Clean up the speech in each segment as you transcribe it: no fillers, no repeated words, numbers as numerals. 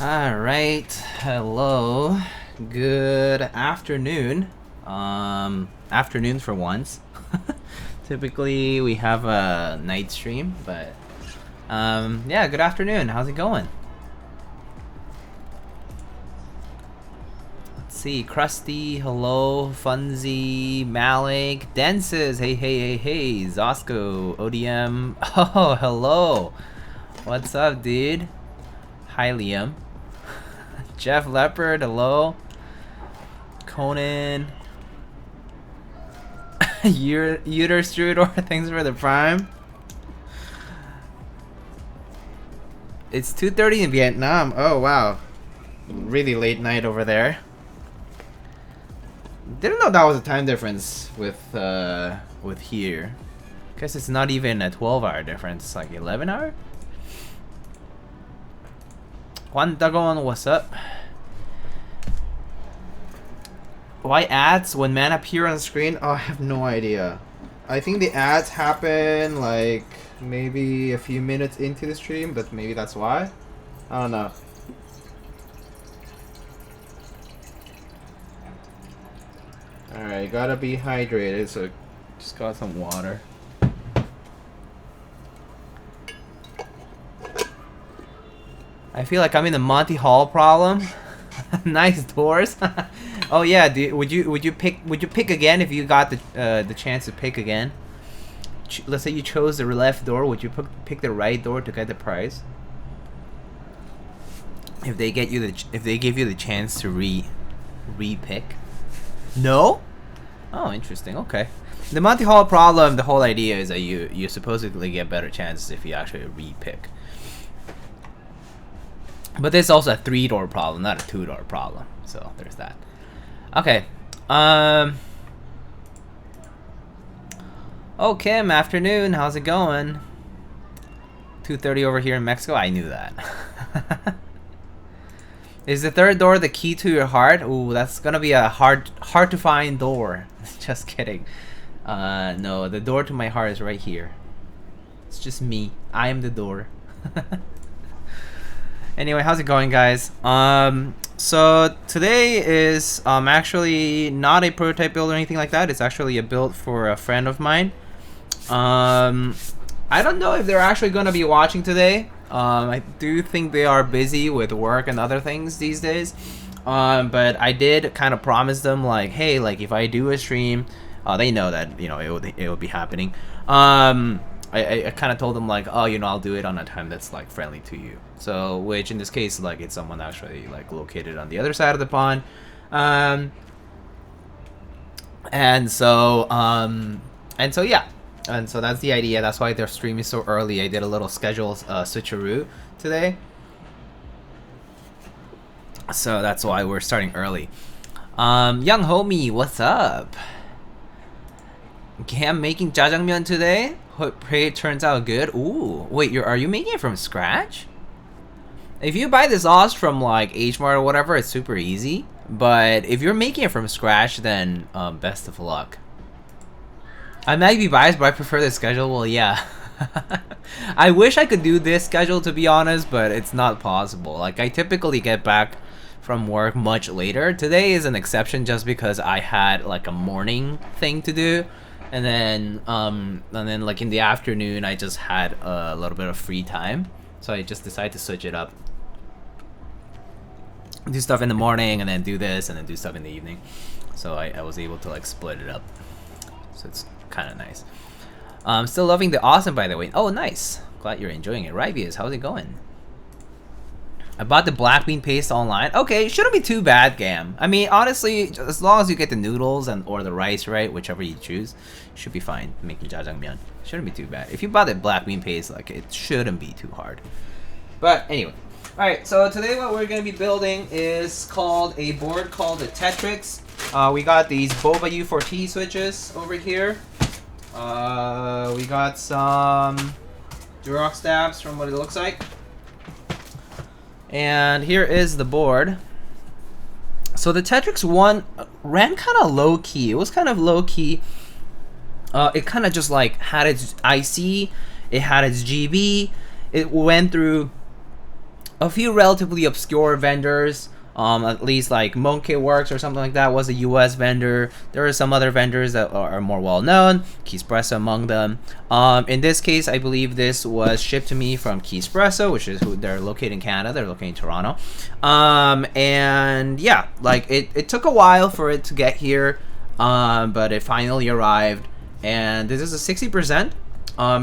All right, hello, good afternoon. Afternoon for once. Typically we have a night stream, but yeah, good afternoon. How's it going? Let's see, Krusty, hello, Funzy, Malik, Denses, hey, Zosco, ODM, oh, hello. What's up, dude? Hi, Liam. Jeff Leopard, hello. Conan. Uter Strudor, thanks for the prime. It's 2:30 in Vietnam. Oh wow, really late night over there. Didn't know that was a time difference with here. Guess it's not even a 12-hour difference. It's like 11-hour. Juan Dagon, what's up? Why ads when men appear on screen? Oh, I have no idea. I think the ads happen like maybe a few minutes into the stream, but maybe that's why. I don't know. Alright, gotta be hydrated, so just got some water. I feel like I'm in the Monty Hall problem. Nice doors. Oh yeah, would you pick again if you got the chance to pick again? Let's say you chose the left door, would you pick the right door to get the prize? If they give you the chance to re-pick. No? Oh, interesting. Okay. The Monty Hall problem, the whole idea is that you supposedly get better chances if you actually re-pick. But there's also a 3-door problem, not a 2-door problem. So there's that. Okay. Oh, Kim, afternoon. How's it going? 2:30 over here in Mexico. I knew that. Is the 3rd door the key to your heart? Ooh, that's gonna be a hard to find door. Just kidding. No, the door to my heart is right here. It's just me. I am the door. Anyway, how's it going, guys? So today is actually not a prototype build or anything like that. It's actually a build for a friend of mine. I don't know if they're actually going to be watching today. I do think they are busy with work and other things these days. But I did kind of promise them, like, hey, like if I do a stream, they know that, you know, it will be happening. I kind of told them, like, oh, you know, I'll do it on a time that's like friendly to you. So, which in this case, like, it's someone actually like located on the other side of the pond. And so yeah. And so that's the idea. That's why their stream is so early. I did a little schedule switcheroo today. So that's why we're starting early. Young homie, what's up? Okay, I'm making jjajangmyeon today. Pray it turns out good. Ooh, wait, are you making it from scratch? If you buy the sauce from like H Mart or whatever, it's super easy. But if you're making it from scratch, then best of luck. I might be biased, but I prefer the schedule. Well, yeah. I wish I could do this schedule, to be honest, but it's not possible. Like, I typically get back from work much later. Today is an exception just because I had like a morning thing to do. And then like in the afternoon, I just had a little bit of free time. So I just decided to switch it up. Do stuff in the morning and then do this and then do stuff in the evening. So I was able to like split it up. So it's kind of nice. Still loving the awesome, by the way. Oh, nice. Glad you're enjoying it. Rivius, how's it going? I bought the black bean paste online. Okay, shouldn't be too bad, Gam. I mean, honestly, as long as you get the noodles or the rice right, whichever you choose, should be fine making jjajangmyeon. Shouldn't be too bad. If you bought the black bean paste, like, it shouldn't be too hard. But anyway, all right. So today what we're gonna be building is called a board called the Tetrix. We got these Boba U4T switches over here. We got some Durock stabs from what it looks like. And here is the board. So the Tetrix 1 ran kind of low key. It was kind of low key. It kind of just like had its IC, it had its GB. It went through a few relatively obscure vendors. At least like Monke Works or something like that was a US vendor. There are some other vendors that are more well known, Keycaps among them. In this case, I believe this was shipped to me from Keycaps, which is who they're located in Canada. They're located in Toronto. And yeah, like it took a while for it to get here, but it finally arrived. And this is a 60%.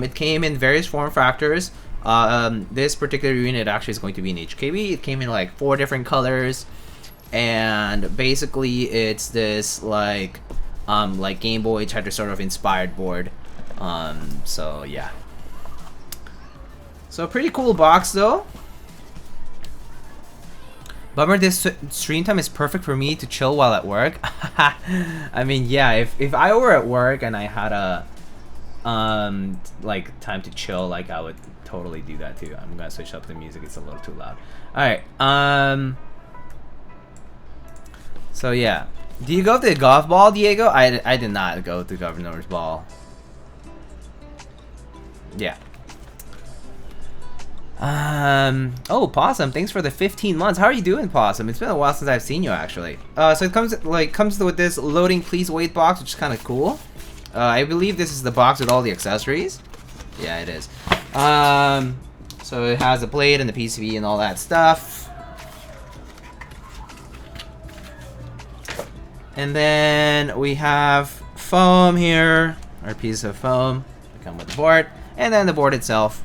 It came in various form factors. This particular unit actually is going to be an HKB. It came in like 4 different colors, and basically it's this like Game Boy Tetrix sort of inspired board. So yeah. So pretty cool box though. Bummer this stream time is perfect for me to chill while at work. I mean, yeah, if I were at work and I had a like time to chill, like I would totally do that too. I'm gonna switch up the music, it's a little too loud. Alright, so yeah. Do you go to the golf ball, Diego? I did not go to Governor's Ball. Yeah. Oh, Possum, thanks for the 15 months. How are you doing, Possum? It's been a while since I've seen you actually. So it comes with this loading please wait box, which is kind of cool. I believe this is the box with all the accessories. Yeah, it is. So it has a blade and the PCB and all that stuff. And then we have foam here, or piece of foam to come with the board, and then the board itself.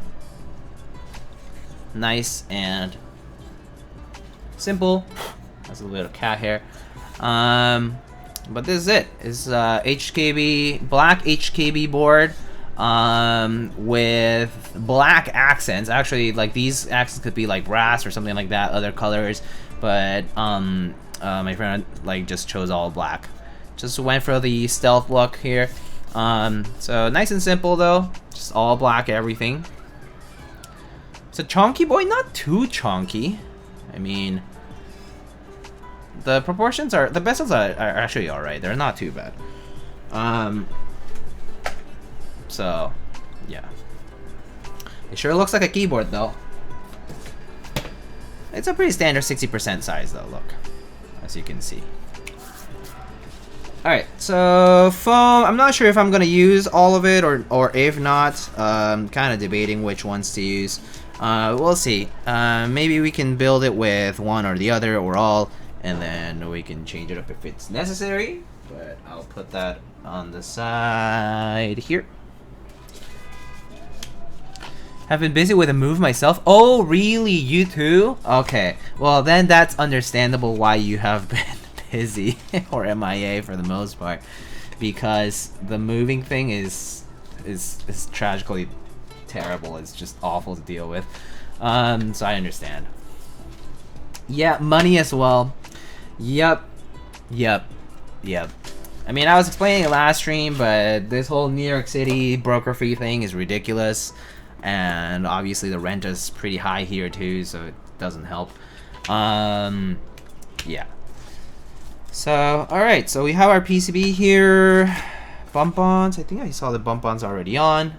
Nice and simple. Has a little bit of cat hair. But this is it. It's HKB, black HKB board with black accents. Actually, like these accents could be like brass or something like that, other colors. But my friend like just chose all black. Just went for the stealth look here. So nice and simple though. Just all black everything. It's a chunky boy, not too chunky. I mean, the proportions are, the bezels are actually alright. They're not too bad. So, yeah. It sure looks like a keyboard though. It's a pretty standard 60% size though, look. As you can see. Alright, so foam, I'm not sure if I'm gonna use all of it or if not. Kind of debating which ones to use. We'll see. Maybe we can build it with one or the other or all, and then we can change it up if it's necessary. But I'll put that on the side here. Have been busy with a move myself. Oh, really? You too? Okay. Well, then that's understandable why you have been busy or MIA for the most part, because the moving thing is tragically terrible. It's just awful to deal with. So I understand. Yeah, money as well. Yep. I mean, I was explaining it last stream, but this whole New York City broker fee thing is ridiculous, and obviously the rent is pretty high here too, so it doesn't help. Yeah. So, alright, so we have our PCB here. Bump-ons, I think I saw the bump-ons already on.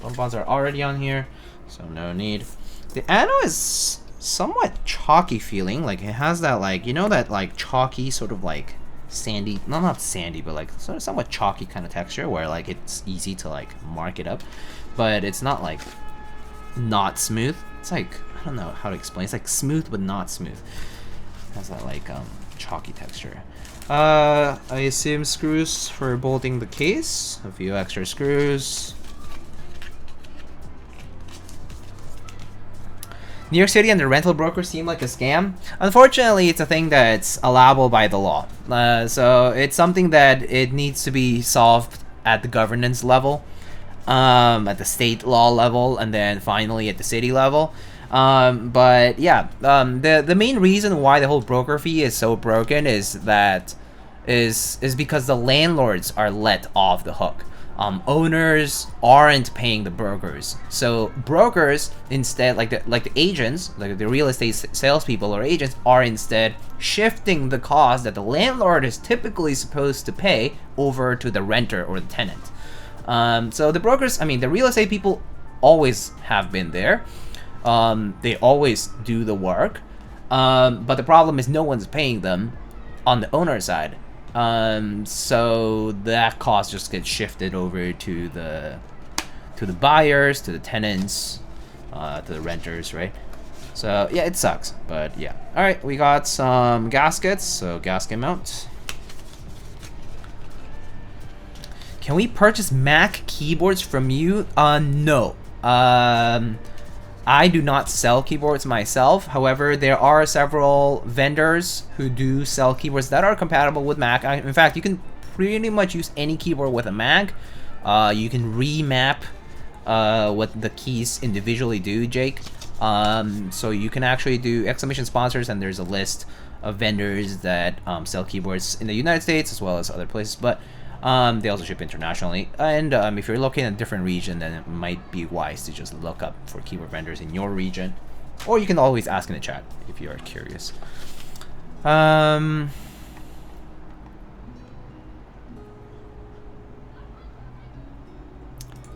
Bump-ons are already on here, so no need. The anode is somewhat chalky feeling, like it has that like, you know, that like chalky sort of like sandy, no, not sandy, but like sort of somewhat chalky kind of texture where like it's easy to like mark it up, but it's not like not smooth. It's like, I don't know how to explain. It's like smooth but not smooth. It has that like chalky texture. I assume screws for bolting the case, a few extra screws. New York City and the rental brokers seem like a scam. Unfortunately, it's a thing that's allowable by the law. So it's something that it needs to be solved at the governance level, at the state law level, and then finally at the city level. But yeah, the main reason why the whole broker fee is so broken is that is because the landlords are let off the hook. Owners aren't paying the brokers, so brokers instead, like the agents, like the real estate salespeople or agents, are instead shifting the cost that the landlord is typically supposed to pay over to the renter or the tenant. So the brokers, I mean, the real estate people always have been there. they always do the work. But the problem is no one's paying them on the owner side. So that cost just gets shifted over to the buyers, to the tenants, to the renters, right? So yeah, it sucks, but yeah. All right, we got some gaskets, so gasket mount. Can we purchase Mac keyboards from you? No. I do not sell keyboards myself. However, there are several vendors who do sell keyboards that are compatible with Mac. In fact, you can pretty much use any keyboard with a Mac. You can remap what the keys individually do, Jake. So you can actually do exclamation sponsors, and there's a list of vendors that sell keyboards in the United States as well as other places. But they also ship internationally, and if you're located in a different region, then it might be wise to just look up for keyboard vendors in your region, or you can always ask in the chat if you are curious.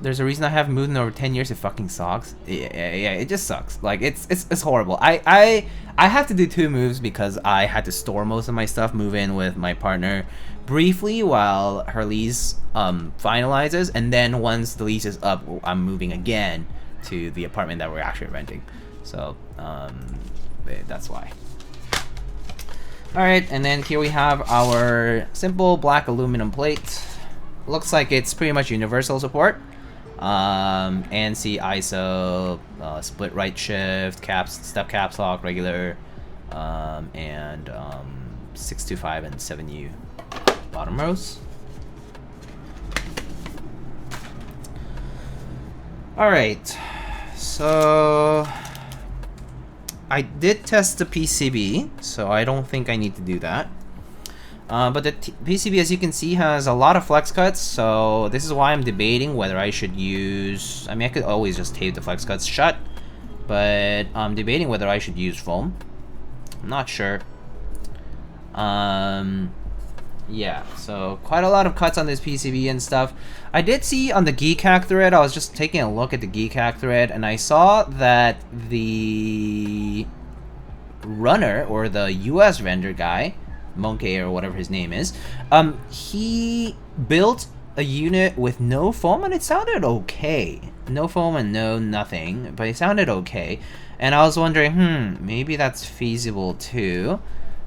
There's a reason I haven't moved in over 10 years. It fucking sucks. Yeah, it just sucks. Like it's horrible. I have to do 2 moves because I had to store most of my stuff, move in with my partner briefly while her lease finalizes, and then once the lease is up, I'm moving again to the apartment that we're actually renting. So that's why. All right, and then here we have our simple black aluminum plate. Looks like it's pretty much universal support. ANSI, ISO, split right shift, caps, step caps lock, regular, and 625 and 7U bottom rows. Alright, so I did test the PCB, so I don't think I need to do that. But the PCB, as you can see, has a lot of flex cuts, so this is why I'm debating whether I should use... I mean, I could always just tape the flex cuts shut, but I'm debating whether I should use foam. I'm not sure. Yeah, so quite a lot of cuts on this PCB and stuff. I did see on the Keycaps thread, I was just taking a look at the Keycaps thread, and I saw that the runner, or the US vendor guy, Monke or whatever his name is, he built a unit with no foam, and it sounded okay. No foam and no nothing, but it sounded okay. And I was wondering, maybe that's feasible too.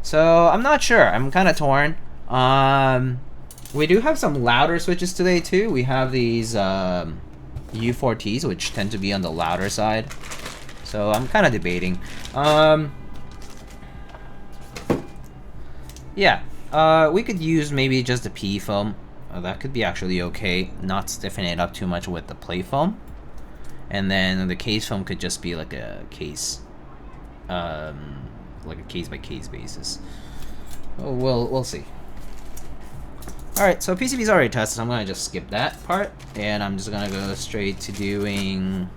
So I'm not sure. I'm kind of torn. We do have some louder switches today too. We have these U4Ts, which tend to be on the louder side. So I'm kind of debating. Yeah, we could use maybe just the P foam. That could be actually okay. Not stiffen it up too much with the play foam. And then the case foam could just be like a case, like a case by case basis. We'll see. All right, so PCB's already tested, so I'm gonna just skip that part, and I'm just gonna go straight to doing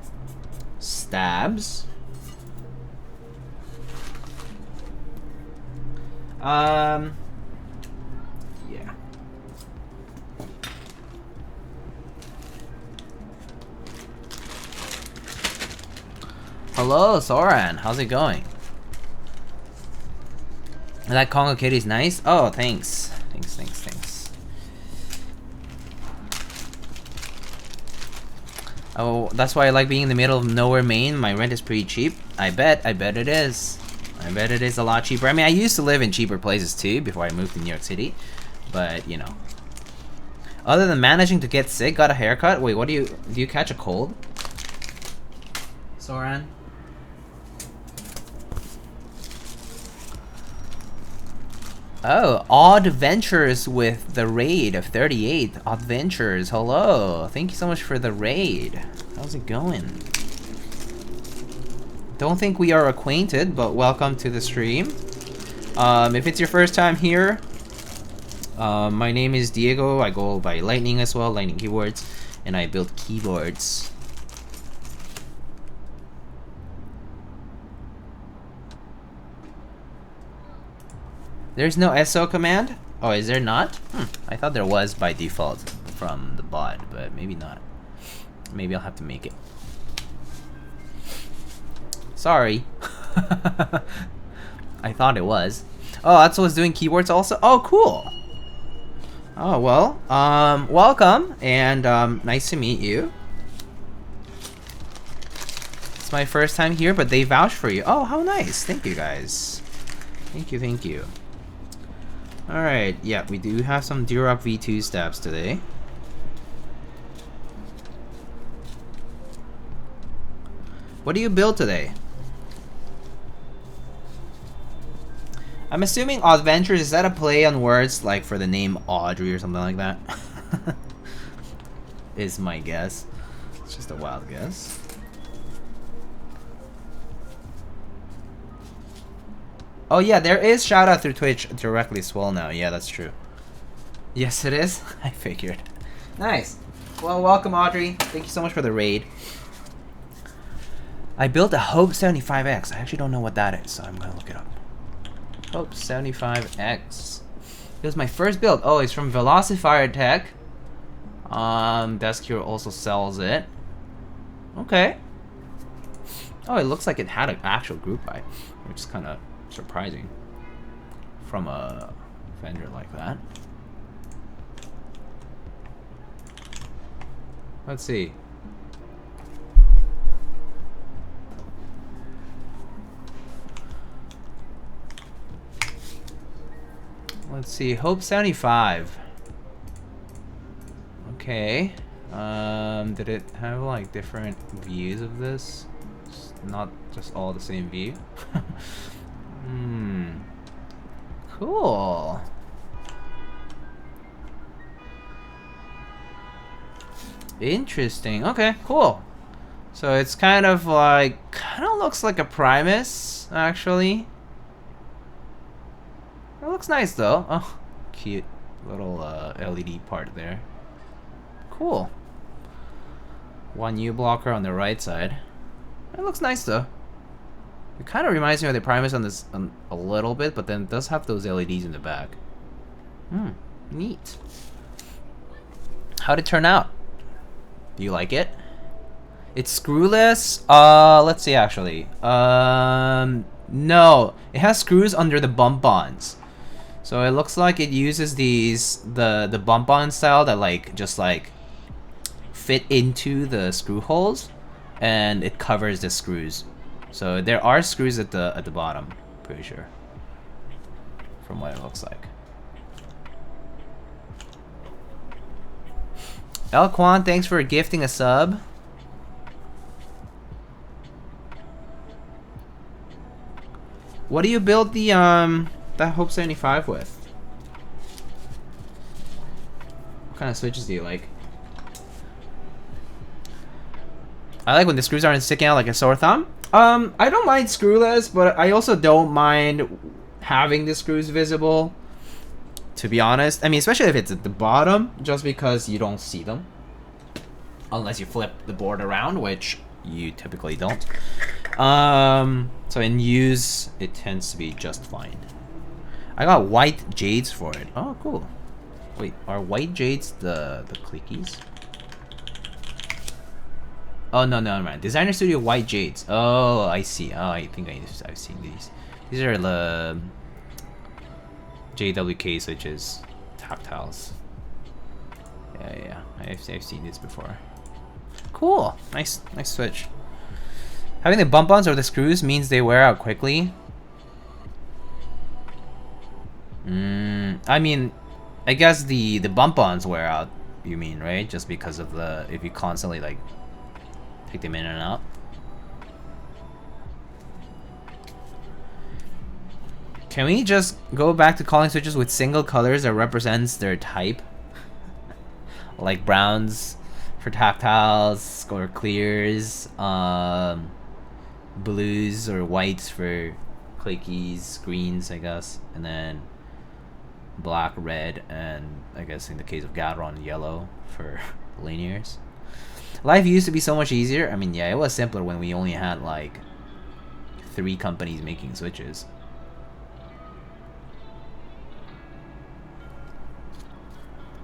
stabs. Yeah. Hello, Soran. How's it going? That Congo Kitty's nice. Oh, thanks. Thanks. Oh, that's why I like being in the middle of nowhere, Maine. My rent is pretty cheap. I bet it is. I bet it is a lot cheaper. I mean, I used to live in cheaper places too before I moved to New York City, but you know. Other than managing to get sick, got a haircut. Wait, what do you catch a cold? Soran? Oh, Odd Ventures with the raid of 38. Odd Ventures, hello. Thank you so much for the raid. How's it going? Don't think we are acquainted, but welcome to the stream. If it's your first time here, my name is Diego. I go by Lightning as well, Lightning Keyboards, and I build keyboards. There's no SO command? Oh, is there not? I thought there was by default from the bot, but maybe not. Maybe I'll have to make it. Sorry. I thought it was. Oh, that's what's doing keyboards also? Oh, cool. Oh, well, welcome, and, nice to meet you. It's my first time here, but they vouched for you. Oh, how nice. Thank you, guys. Thank you, thank you. Alright, yeah, we do have some Durock V2 stabs today. What do you build today? I'm assuming Adventures, is that a play on words like for the name Audrey or something like that? Is my guess. It's just a wild guess. Oh yeah, there is shout out through Twitch directly as well now. Yeah, that's true. Yes, it is. I figured. Nice. Well, welcome Audrey. Thank you so much for the raid. I built a Hope 75X. I actually don't know what that is, so I'm gonna look it up. Hope 75X. It was my first build. Oh, it's from Velocifier Tech. Deskcure also sells it. Okay. Oh, it looks like it had an actual group buy, which is kind of surprising from a vendor like that. Let's see. Let's see, Hope 75. Okay. Did it have like different views of this? It's not just all the same view. Cool. Interesting. Okay, cool. So it's kind of looks like a Primus, actually. It looks nice though. Oh, cute little LED part there. Cool. One U blocker on the right side. It looks nice though. It kind of reminds me of the Primus on this a little bit, but then it does have those LEDs in the back. Neat. How'd it turn out? Do you like it? It's screwless. Let's see actually. No, it has screws under the bump-ons. So it looks like it uses the bump-on style that just fit into the screw holes, and it covers the screws. So there are screws at the bottom, pretty sure, from what it looks like. Elquan, thanks for gifting a sub. What do you build the that Hope 75 with? What kind of switches do you like? I like when the screws aren't sticking out like a sore thumb. I don't mind screwless, but I also don't mind having the screws visible, to be honest. I mean, especially if it's at the bottom, just because you don't see them. Unless you flip the board around, which you typically don't. So in use, it tends to be just fine. I got white jades for it. Oh, cool. Wait, are white jades the clickies? Oh, no, never mind. Designer Studio white jades. Oh, I see. Oh, I think I've seen these. These are the JWK switches, tactiles. Yeah, I've seen this before. Cool. Nice switch. Having the bump-ons or the screws means they wear out quickly. I mean, I guess the bump-ons wear out, you mean, right? Just because of if you constantly take them in and out. Can we just go back to calling switches with single colors that represents their type? Like browns for tactiles or clears, blues or whites for clickies, greens, I guess, and then black, red, and I guess in the case of Gadron, yellow for linears. Life used to be so much easier. I mean, yeah, it was simpler when we only had 3 companies making switches.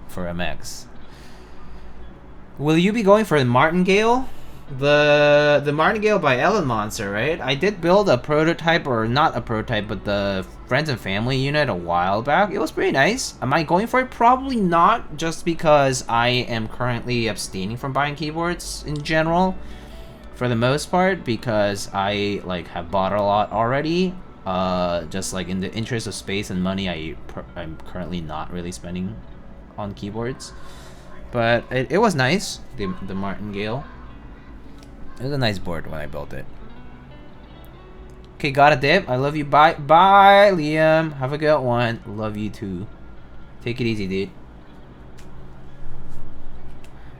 For MX. Will you be going for the martingale? The Martingale by Ellen Monster, right? I did build a prototype, or not a prototype, but the friends and family unit a while back. It was pretty nice. Am I going for it? Probably not, just because I am currently abstaining from buying keyboards in general, for the most part, because I like have bought a lot already. Just like in the interest of space and money, I'm currently not really spending on keyboards. But it was nice, the Martingale. It was a nice board when I built it. Okay, got a dip. I love you. Bye. Bye, Liam. Have a good one. Love you too. Take it easy, dude.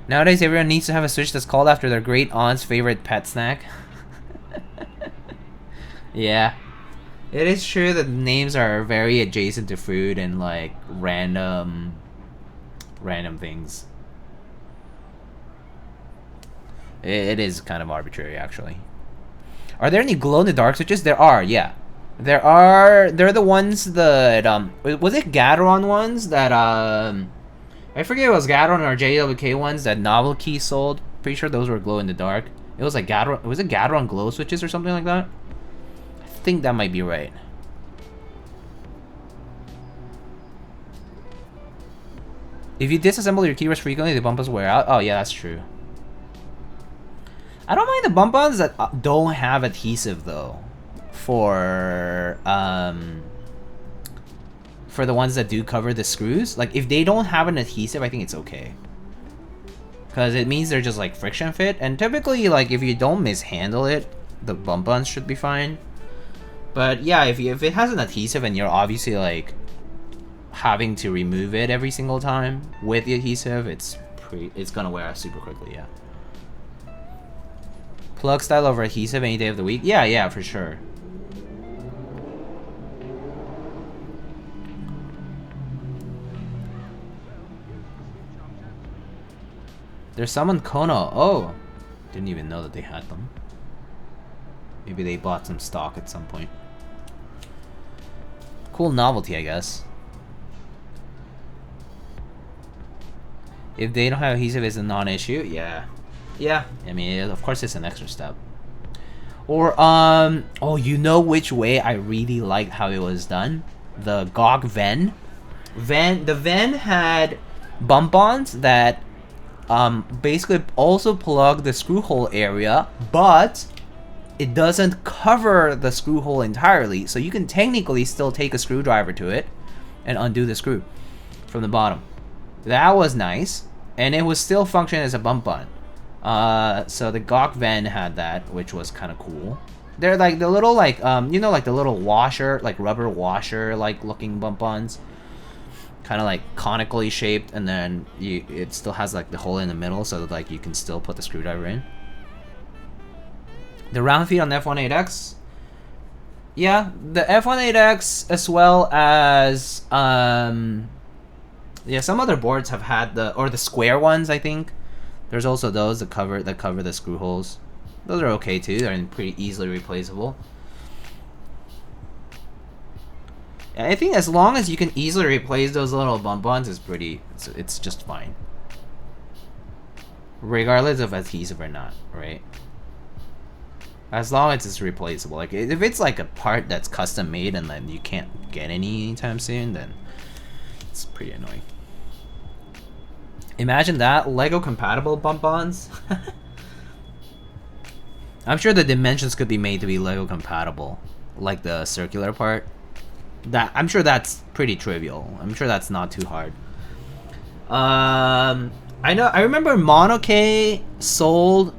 Nowadays, everyone needs to have a Switch that's called after their great aunt's favorite pet snack. Yeah. It is true that the names are very adjacent to food and like random things. It is kind of arbitrary, actually. Are there any glow-in-the-dark switches? There are, yeah. There are. They're the ones that was it Gateron ones that I forget if it was Gateron or JWK ones that Novelty sold. Pretty sure those were glow-in-the-dark. It was like Gateron. Was it Gateron glow switches or something like that? I think that might be right. If you disassemble your keyboards frequently, the bump-ons wear out. Oh yeah, that's true. I don't mind the bump-ons that don't have adhesive though. For the ones that do cover the screws, like if they don't have an adhesive, I think it's okay. Cause it means they're just like friction fit, and typically like if you don't mishandle it, the bump-ons should be fine. But yeah, if it has an adhesive and you're obviously like having to remove it every single time with the adhesive, it's gonna wear out super quickly, yeah. Plug style over adhesive any day of the week? Yeah, for sure. There's some on Kono. Oh, didn't even know that they had them. Maybe they bought some stock at some point. Cool novelty, I guess. If they don't have adhesive, it's a non-issue. Yeah. Yeah, I mean, of course it's an extra step. Or, oh, you know which way I really liked how it was done? The GOG Ven. The Ven had bump-ons that basically also plug the screw hole area, but it doesn't cover the screw hole entirely. So you can technically still take a screwdriver to it and undo the screw from the bottom. That was nice, and it was still functioning as a bump-on. So the GOG Ven had that, which was kind of cool. They're like the little like you know, like the little washer, like rubber washer like looking bump-ons, kind of like conically shaped, and then it still has like the hole in the middle, so that like you can still put the screwdriver in. The round feet on F18X, yeah, the F18X as well as yeah, some other boards have had the square ones, I think. There's also those that cover the screw holes. Those are okay too. They're pretty easily replaceable. And I think as long as you can easily replace those little bump-ons, it's just fine. Regardless of adhesive or not, right? As long as it's replaceable. Like if it's like a part that's custom made and then you can't get any anytime soon, then it's pretty annoying. Imagine that, Lego compatible bump-ons. I'm sure the dimensions could be made to be Lego compatible, like the circular part. I'm sure that's pretty trivial. I'm sure that's not too hard. I remember Monke sold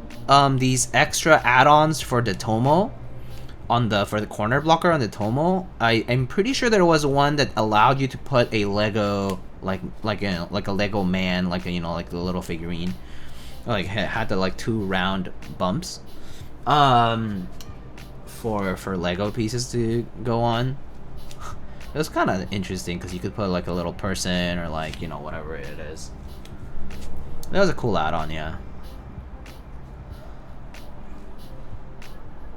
these extra add-ons for the Tomo for the corner blocker on the Tomo. I'm pretty sure there was one that allowed you to put a Lego like a Lego man, like like the little figurine, like had the like 2 round bumps for Lego pieces to go on. It was kind of interesting because you could put like a little person or like whatever it is. That was a cool add-on, yeah.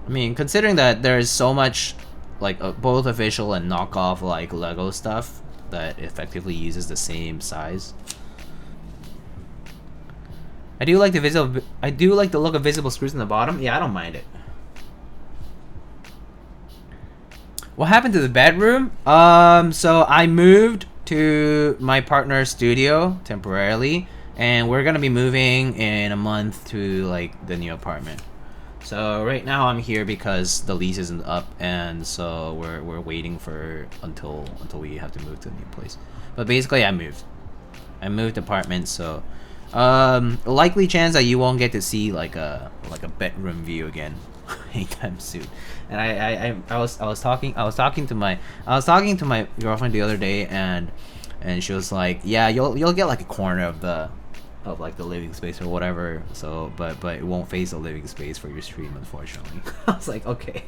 I mean, considering that there's so much like both official and knockoff like Lego stuff that effectively uses the same size. I do like the look of visible screws in the bottom. Yeah, I don't mind it. What happened to the bedroom? So I moved to my partner's studio temporarily, and we're gonna be moving in a month to like the new apartment. So right now I'm here because the lease isn't up, and so we're waiting for until we have to move to a new place. But basically, I moved apartments, so likely chance that you won't get to see like a bedroom view again anytime soon. And I was talking to my girlfriend the other day, and she was like, yeah, you'll get like a corner of like the living space or whatever, so but it won't face the living space for your stream, unfortunately. I was like, okay.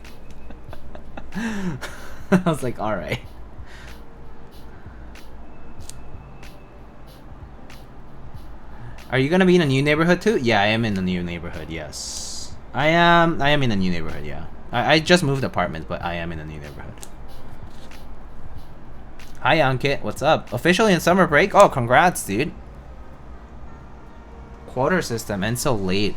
I was like, all right. Are you gonna be in a new neighborhood too? Yeah, I am in the new neighborhood. Yes, I am in a new neighborhood. Yeah, I just moved apartments, but I am in a new neighborhood. Hi, Ankit. What's up? Officially in summer break? Oh, congrats, dude. Quarter system and so late.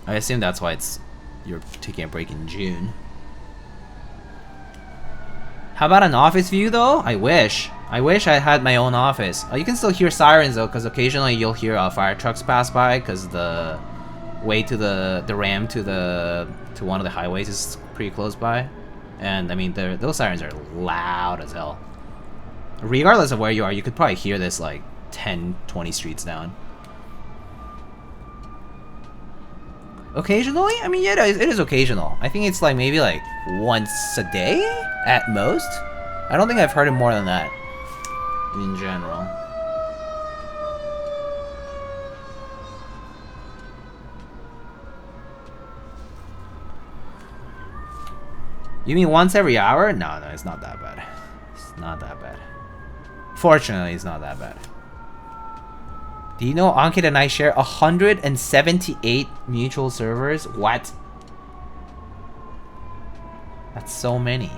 I assume that's why you're taking a break in June. How about an office view though? I wish I had my own office. You can still hear sirens though, because occasionally you'll hear fire trucks pass by, because the way to the ramp to one of the highways is pretty close by, and I mean those sirens are loud as hell. Regardless of where you are, you could probably hear this like 10-20 streets down. Occasionally? I mean, yeah, it is occasional. I think it's like maybe like once a day at most. I don't think I've heard it more than that in general. You mean once every hour? No, it's not that bad. It's not that bad. Fortunately, it's not that bad. Do you know Ankit and I share 178 mutual servers? What? That's so many.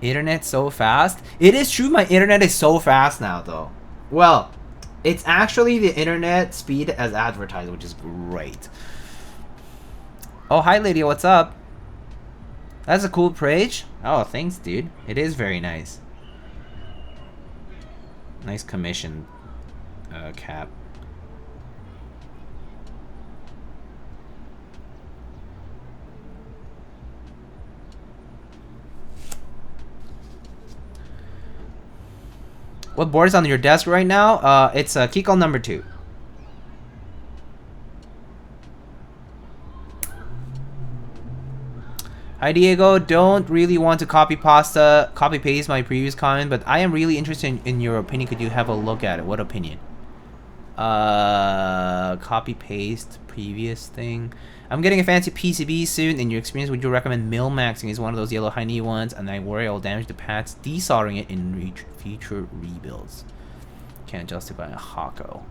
Internet so fast? It is true, my internet is so fast now though. Well, it's actually the internet speed as advertised, which is great. Oh, hi Lydia, what's up? That's a cool page. Oh, thanks, dude. It is very nice. Nice commission cap. What board is on your desk right now? It's Kirball number 2. Hi Diego, don't really want to copy paste my previous comment, but I am really interested in your opinion. Could you have a look at it? What opinion? Copy paste previous thing. I'm getting a fancy PCB soon. In your experience, would you recommend mil-maxing? Is one of those yellow high-knee ones, and I worry I'll damage the pads desoldering it in future rebuilds. Can't justify a Hako.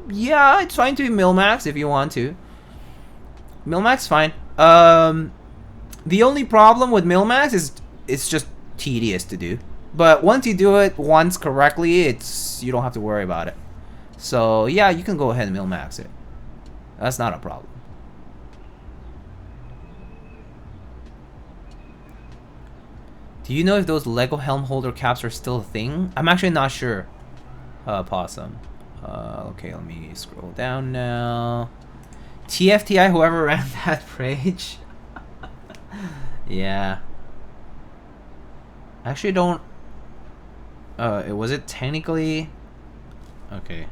Yeah, it's fine to mil-max if you want to. Mil-max fine. The only problem with mil-max is it's just tedious to do. But once you do it once correctly, you don't have to worry about it. So yeah, you can go ahead and mil-max it. That's not a problem. Do you know if those Lego helm holder caps are still a thing? I'm actually not sure. Possum. Okay, let me scroll down now. TFTI, whoever ran that page. Yeah. Actually don't... was it technically... Okay.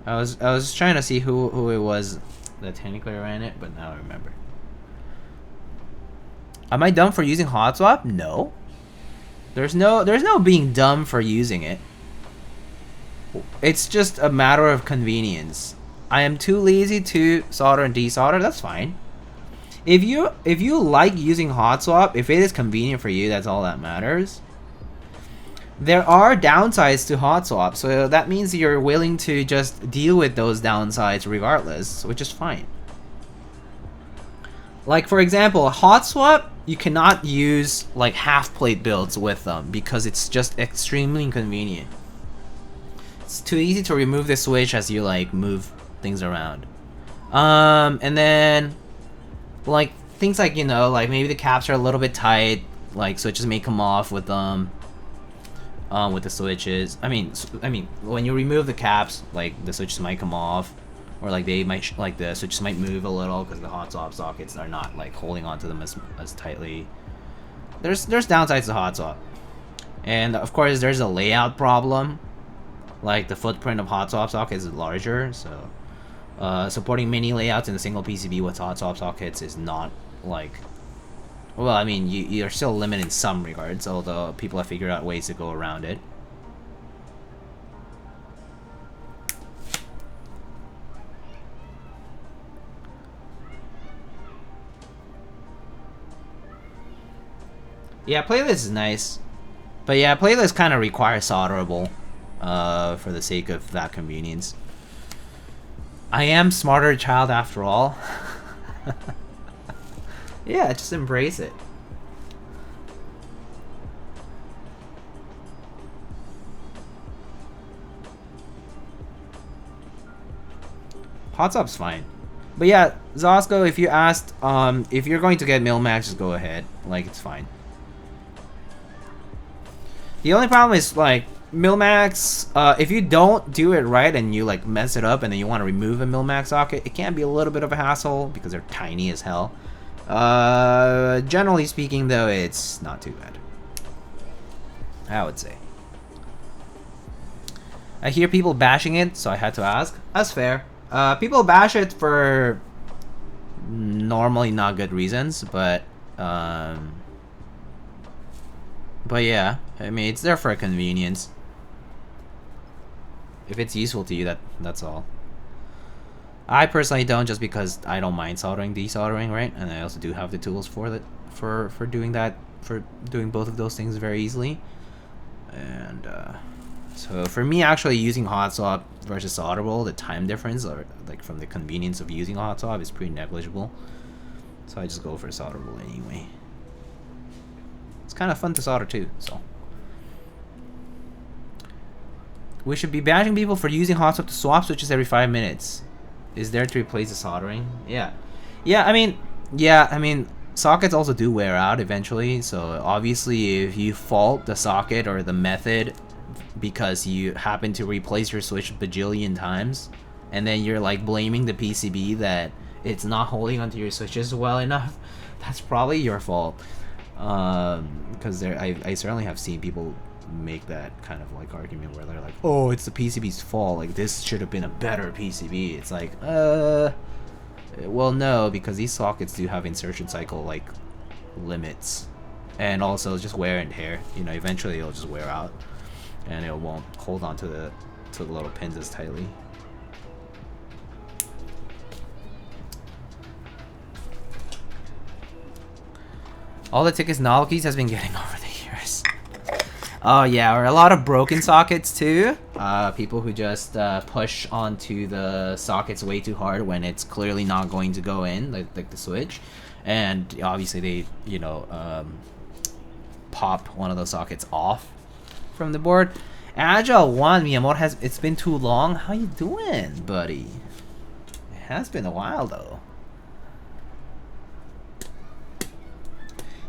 I was trying to see who it was that technically ran it, but now I remember. Am I dumb for using hot swap? No. There's no being dumb for using it. It's just a matter of convenience. I am too lazy to solder and desolder. That's fine. If you like using hot swap, if it is convenient for you, that's all that matters. There are downsides to hot swap, so that means you're willing to just deal with those downsides regardless, which is fine. Like for example, hot swap you cannot use like half plate builds with them because it's just extremely inconvenient. It's too easy to remove the switch as you like move things around. And then like things like, you know, like maybe the caps are a little bit tight, like switches may come off with them. With the switches, I mean, when you remove the caps, like the switches might come off, or like they might, like the switches might move a little because the hot swap sockets are not like holding onto them as tightly. There's downsides to hot swap, and of course there's a layout problem. Like the footprint of hot swap sockets is larger, so supporting mini layouts in a single PCB with hot swap sockets is not like. Well, I mean, you're still limited in some regards, although people have figured out ways to go around it. Yeah, playlist is nice. But yeah, playlist kind of requires solderable for the sake of that convenience. I am smarter child after all. Yeah, just embrace it. Hot swap's fine. But yeah, Zosko, if you asked, if you're going to get Milmax, just go ahead. Like, it's fine. The only problem is, like, Milmax, if you don't do it right and you, like, mess it up and then you want to remove a Milmax socket, it can be a little bit of a hassle because they're tiny as hell. Generally speaking, though, it's not too bad, I would say. I hear people bashing it, so I had to ask. That's fair. People bash it for normally not good reasons, but yeah, I mean, it's there for a convenience. If it's useful to you, that's all. I personally don't, just because I don't mind soldering, desoldering, right? And I also do have the tools for that, for doing that, for doing both of those things very easily. And so for me, actually using hot swap versus solderable, the time difference, or like from the convenience of using hot swap, is pretty negligible. So I just go for solderable anyway. It's kind of fun to solder too, so. We should be bashing people for using hot swap to swap switches every 5 minutes. Is there to replace the soldering? Yeah. I mean, sockets also do wear out eventually, so obviously if you fault the socket or the method because you happen to replace your switch a bajillion times, and then you're like blaming the PCB that it's not holding onto your switches well enough, that's probably your fault. Because I certainly have seen people make that kind of like argument where they're like, oh, it's the PCB's fault, like this should have been a better PCB. It's like, well, no, because these sockets do have insertion cycle like limits, and also just wear and tear. You know, eventually it'll just wear out and it won't hold on to the little pins as tightly. All the tickets novelties has been getting over the years. Oh yeah, or a lot of broken sockets too. People who just push onto the sockets way too hard when it's clearly not going to go in, like the switch, and obviously they, you know, pop one of those sockets off from the board. Agile 1, Miyamoto it's been too long. How you doing, buddy? It has been a while though.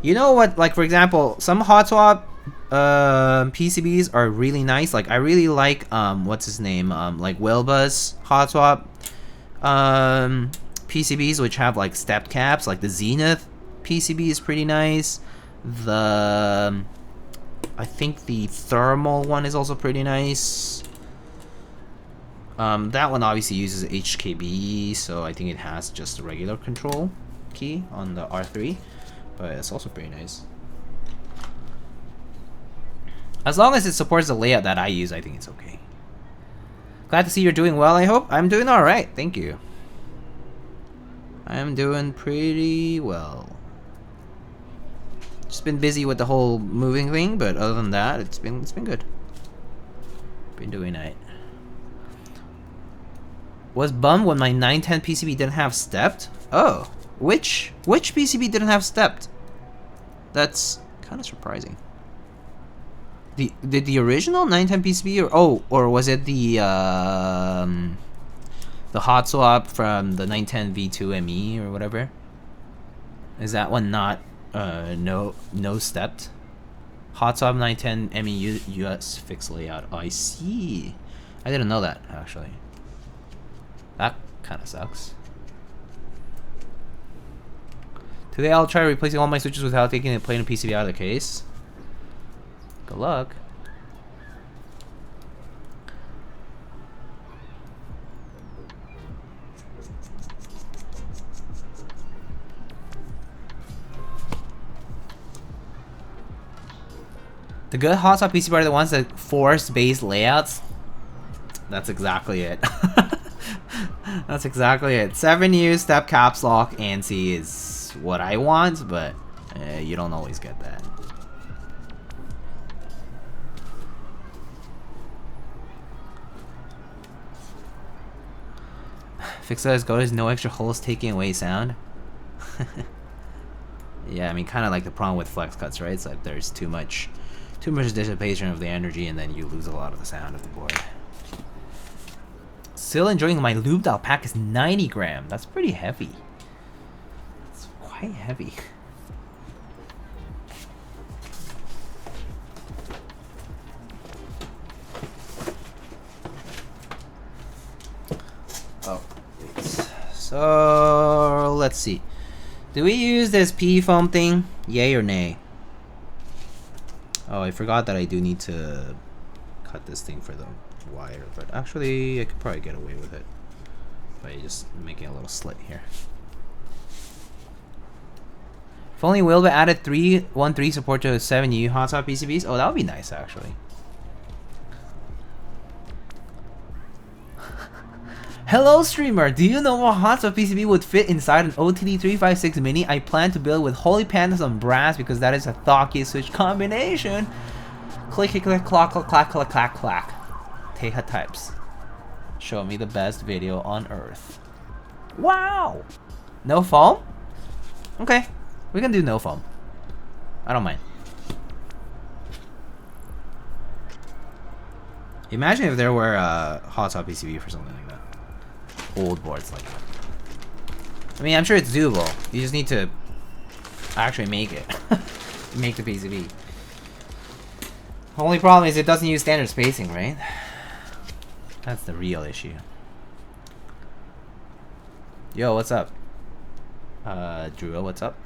You know what, like for example, some hot swap PCBs are really nice. Like I really like what's his name, like Wilba's hot swap PCBs, which have like stepped caps. Like the Zenith PCB is pretty nice. The I think the thermal one is also pretty nice. That one obviously uses HKB, so I think it has just a regular control key on the R3, but it's also pretty nice. As long as it supports the layout that I use, I think it's okay. Glad to see you're doing well, I hope. I'm doing alright, thank you. I'm doing pretty well. Just been busy with the whole moving thing, but other than that, it's been good. Been doing it. Was bummed when my 910 PCB didn't have stepped. Oh, which PCB didn't have stepped? That's kind of surprising. Did the original 910 PCB or was it the hot swap from the 910 V2 ME or whatever? Is that one not no stepped? Hot swap 910 ME US fixed layout. Oh, I see. I didn't know that actually. That kind of sucks. Today I'll try replacing all my switches without taking the plain PCB out of the case. Good luck. The good hot swap PCB are the ones that force based layouts. That's exactly it. That's exactly it. 7U step caps lock ANSI is what I want, but you don't always get that. Fixa as good as no extra holes taking away sound. Yeah, I mean, kind of like the problem with flex cuts, right? It's like there's too much dissipation of the energy, and then you lose a lot of the sound of the board. Still enjoying my lubed alpaca is 90 gram. That's pretty heavy. It's quite heavy. Oh, wait. So let's see. Do we use this P foam thing? Yay or nay? Oh, I forgot that I do need to cut this thing for the wire, but actually I could probably get away with it by just making a little slit here. If only Wilbur added 313 support to 7U hot swap PCBs. Oh, that would be nice actually. Hello streamer, do you know what hot swap PCB would fit inside an OTD356 Mini I plan to build with holy pandas on brass because that is a Thocky switch combination? Click click click clack clack clack clack clack clack. Teha types. Show me the best video on earth. Wow! No foam? Okay, we can do no foam. I don't mind. Imagine if there were a hot swap PCB for something like that. Old boards like that. I mean, I'm sure it's doable. You just need to actually make it. Make the PCB. The only problem is it doesn't use standard spacing, right? That's the real issue. Yo, what's up? Drew, what's up?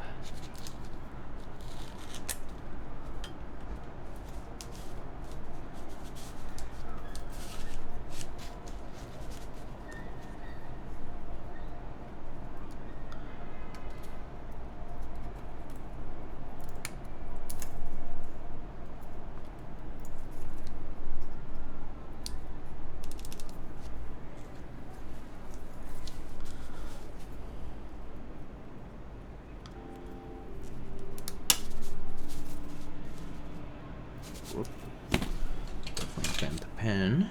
Pen.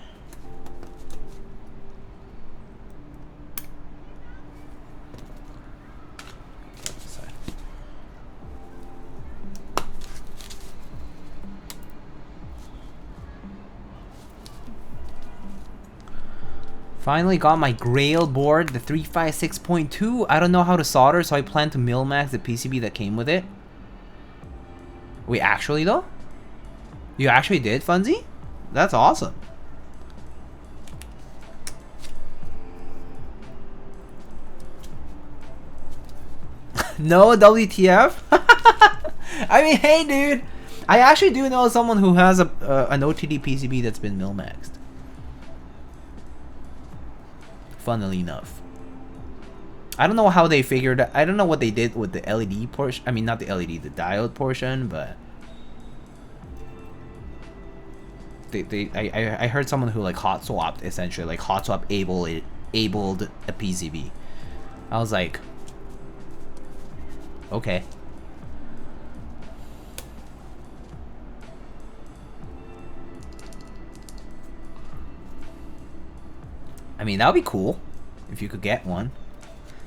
Finally got my Grail board, the 356.2. I don't know how to solder, so I plan to mil-max the PCB that came with it. Wait, actually though? You actually did, Funzy? That's awesome. No WTF? I mean, hey dude, I actually do know someone who has an OTD PCB that's been mil-maxed. Funnily enough. I don't know how they figured, I don't know what they did with the LED portion, I mean not the LED, the diode portion, but I heard someone who like hot swapped, essentially like hot swap abled a PCB. I was like, okay. I mean, that would be cool if you could get one.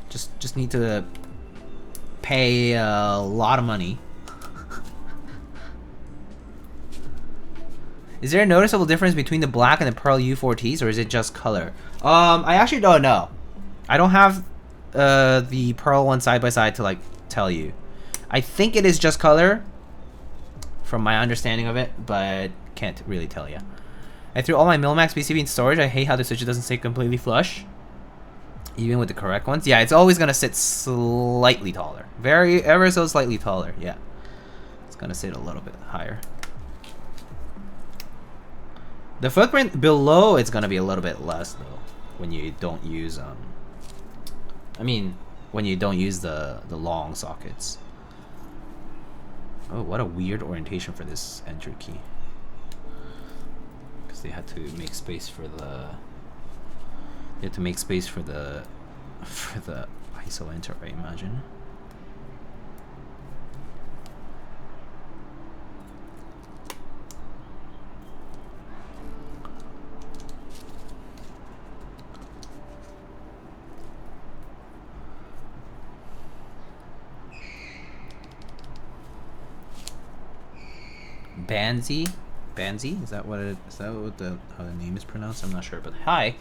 Just need to pay a lot of money Is there a noticeable difference between the black and the pearl U4Ts, or is it just color? I actually don't know. I don't have the pearl one side by side to like tell you. I think it is just color, from my understanding of it, but can't really tell you. I threw all my Millimax PCB in storage. I hate how the switch doesn't stay completely flush, even with the correct ones. Yeah, it's always gonna sit slightly taller, ever so slightly taller. Yeah, it's gonna sit a little bit higher. The footprint below it's gonna be a little bit less though when you don't use when you don't use the long sockets. Oh, what a weird orientation for this enter key. Because they had to make space for the ISO enter, I imagine. Banzi? Is that what how the name is pronounced? I'm not sure, but hi.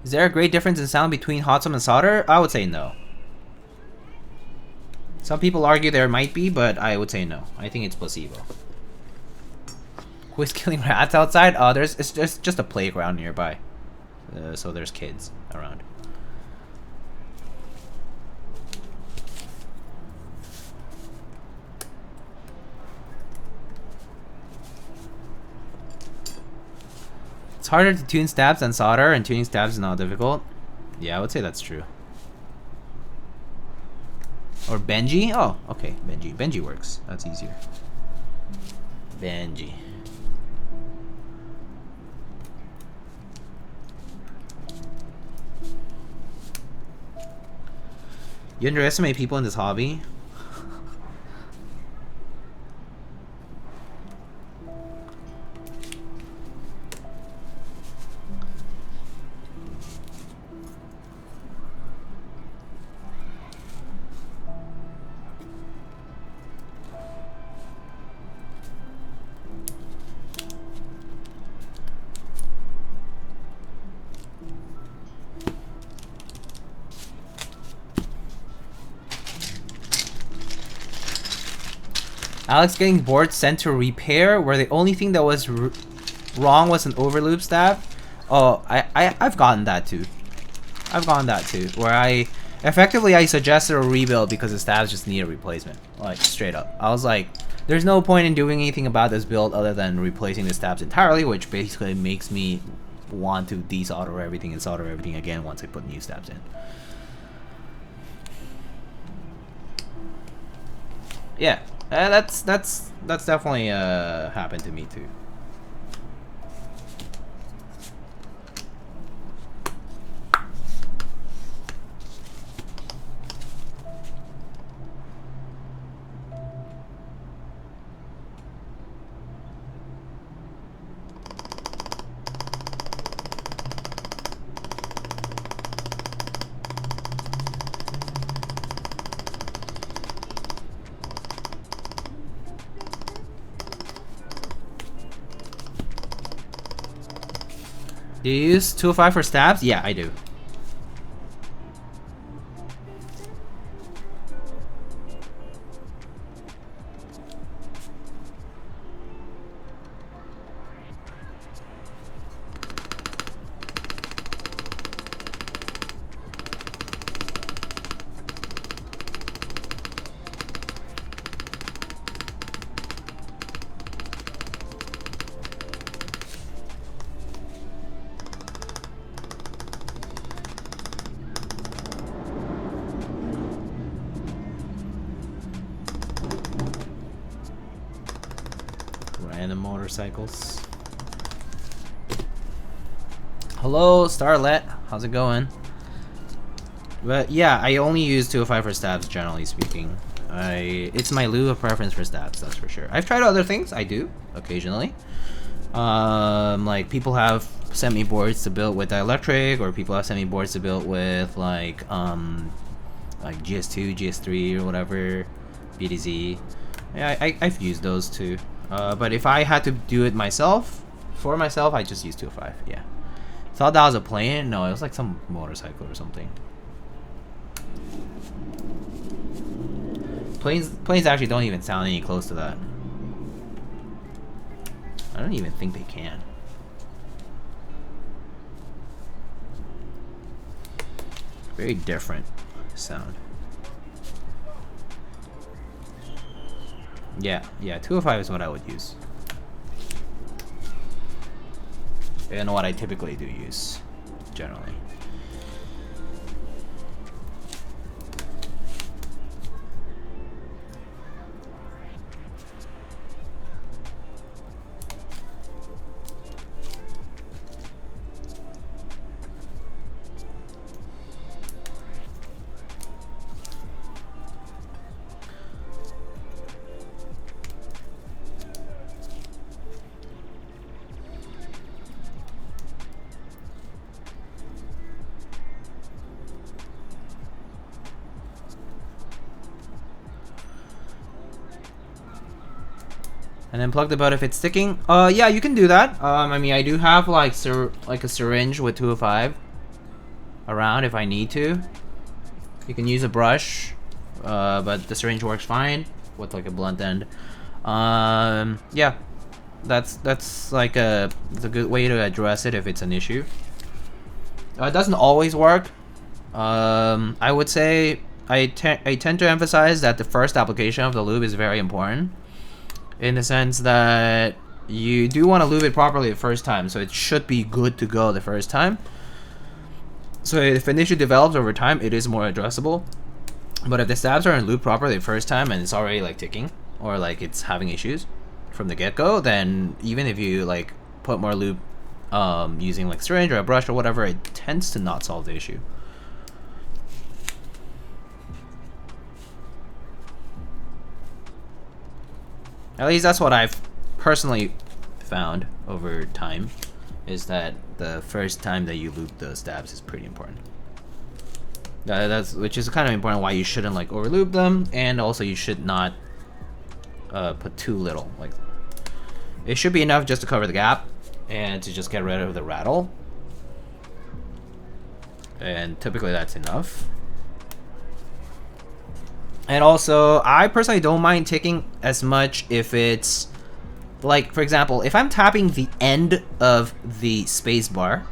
Is there a great difference in sound between hot swap and solder? I would say no. Some people argue there might be, but I would say no. I think it's placebo. Who is killing rats outside? Oh, there's just a playground nearby, so there's kids around. It's harder to tune stabs than solder, and tuning stabs is not difficult. Yeah, I would say that's true. Or Benji? Oh, okay, Benji. Benji works. That's easier. Benji. You underestimate people in this hobby? Alex getting boards sent to repair where the only thing that was wrong was an overloop stab. Oh, I've gotten that too. I've gotten that too. Where I suggested a rebuild because the stabs just need a replacement. Like straight up. I was like, there's no point in doing anything about this build other than replacing the stabs entirely, which basically makes me want to desolder everything and solder everything again once I put new stabs in. Yeah. That's definitely happened to me too. Do you use 205 for stabs? Yeah, I do. Motorcycles. Hello, Starlet. How's it going? But yeah, I only use 205 for stabs, generally speaking. It's my lube of preference for stabs, that's for sure. I've tried other things. I do occasionally. Like people have sent me boards to build with dielectric, or people have sent me boards to build with like GS2, GS3, or whatever, BDZ. Yeah, I've used those too. But if I had to do it myself, for myself, I just use 205. Yeah. Thought that was a plane. No, it was like some motorcycle or something. Planes actually don't even sound any close to that. I don't even think they can. Very different sound. Yeah, 205 is what I would use. And what I typically do use, generally. And then plug the butt if it's sticking. Yeah, you can do that. I mean, I do have like a syringe with 205 around if I need to. You can use a brush, but the syringe works fine with like a blunt end. Yeah, that's like it's a good way to address it if it's an issue. It doesn't always work. I would say I tend to emphasize that the first application of the lube is very important. In the sense that you do want to lube it properly the first time, so it should be good to go the first time. So if an issue develops over time, it is more addressable. But if the stabs aren't lubed properly the first time and it's already like ticking, or like it's having issues from the get-go, then even if you like put more lube using like syringe or a brush or whatever, it tends to not solve the issue. At least that's what I've personally found over time, is that the first time that you lube the stabs is pretty important. Which is kind of important why you shouldn't like over lube them, and also you should not put too little. Like, it should be enough just to cover the gap and to just get rid of the rattle. And typically that's enough. And also, I personally don't mind ticking as much if it's, like, for example, if I'm tapping the end of the spacebar,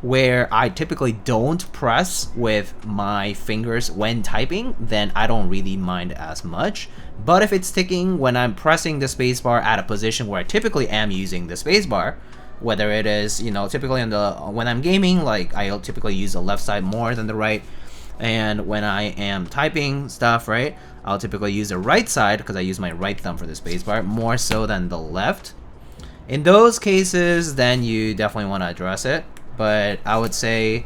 where I typically don't press with my fingers when typing, then I don't really mind as much. But if it's ticking when I'm pressing the spacebar at a position where I typically am using the spacebar, whether it is, you know, typically when I'm gaming, like, I'll typically use the left side more than the right. And when I am typing stuff, right, I'll typically use the right side because I use my right thumb for the spacebar more so than the left. In those cases, then you definitely want to address it. But I would say,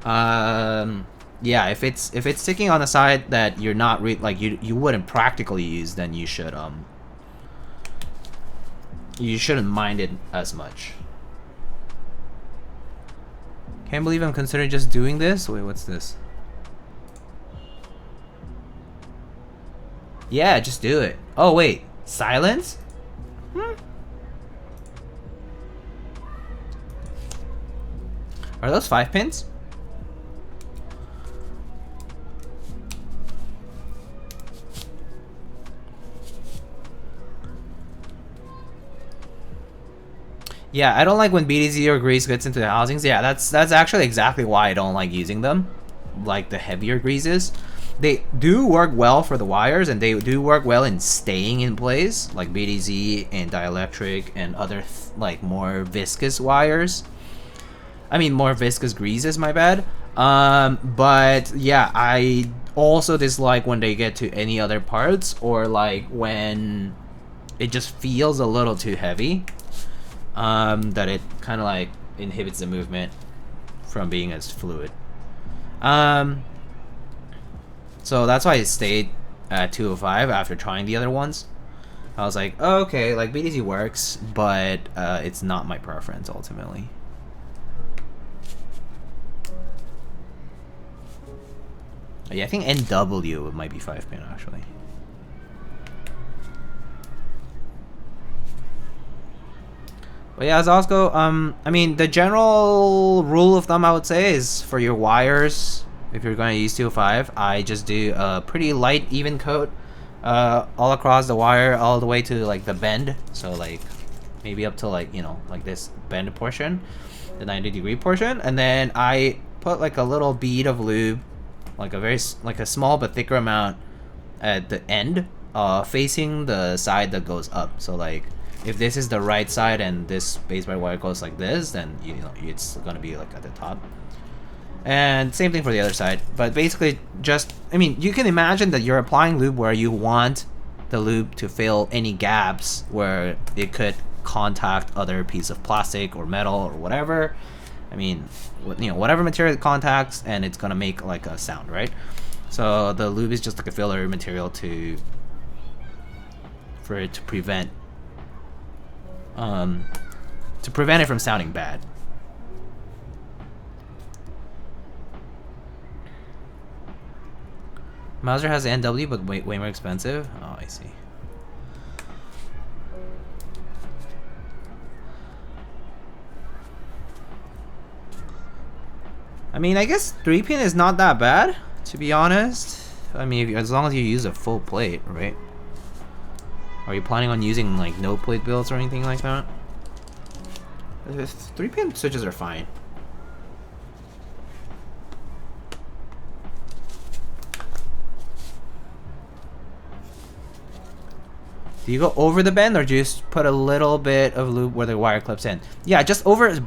yeah, if it's sticking on the side that you're not like you wouldn't practically use, then you shouldn't mind it as much. Can't believe I'm considering just doing this. Wait, what's this? Yeah, just do it. Oh wait, silence? Are those 5 pins? Yeah, I don't like when BDZ or grease gets into the housings. Yeah, that's actually exactly why I don't like using them. Like the heavier greases. They do work well for the wires, and they do work well in staying in place, like BDZ and dielectric and other like more viscous wires. I mean, more viscous greases, my bad. But yeah, I also dislike when they get to any other parts, or like when it just feels a little too heavy. That it kind of like inhibits the movement from being as fluid. So that's why I stayed at 205 after trying the other ones. I was like, oh, okay, like BDZ works, but it's not my preference ultimately. Yeah, I think NW might be 5 pin actually. But yeah, Zosco, I mean, the general rule of thumb I would say is for your wires, if you're going to use 205, I just do a pretty light even coat all across the wire, all the way to like the bend. So like maybe up to like, you know, like this bend portion, the 90-degree portion, and then I put like a little bead of lube, like a small but thicker amount at the end, facing the side that goes up. So like if this is the right side and this base bar wire goes like this, then you know it's gonna be like at the top. And same thing for the other side. But basically, just, I mean, you can imagine that you're applying lube where you want the lube to fill any gaps where it could contact other piece of plastic or metal or whatever. I mean, you know, whatever material it contacts, and it's gonna make like a sound, right? So the lube is just like a filler material for it to prevent it from sounding bad. Mauser has the NW, but way more expensive. Oh, I see. I mean, I guess 3-pin is not that bad, to be honest. I mean, as long as you use a full plate, right? Are you planning on using like no plate builds or anything like that? 3-pin switches are fine. Do you go over the bend or just put a little bit of lube where the wire clips in? Yeah, just over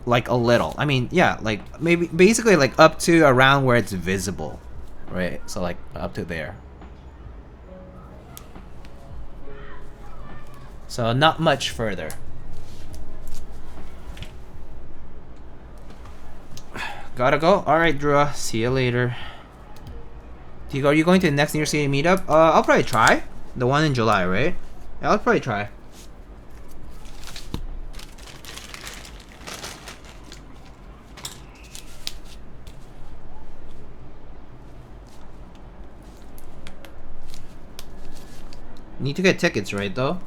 like a little. I mean, yeah, like maybe basically like up to around where it's visible, right? So like up to there. So not much further. Gotta go. All right, Drew. See you later. Are you going to the next New York City meetup? I'll probably try the one in July, right? Yeah, I'll probably try. Need to get tickets, right, though?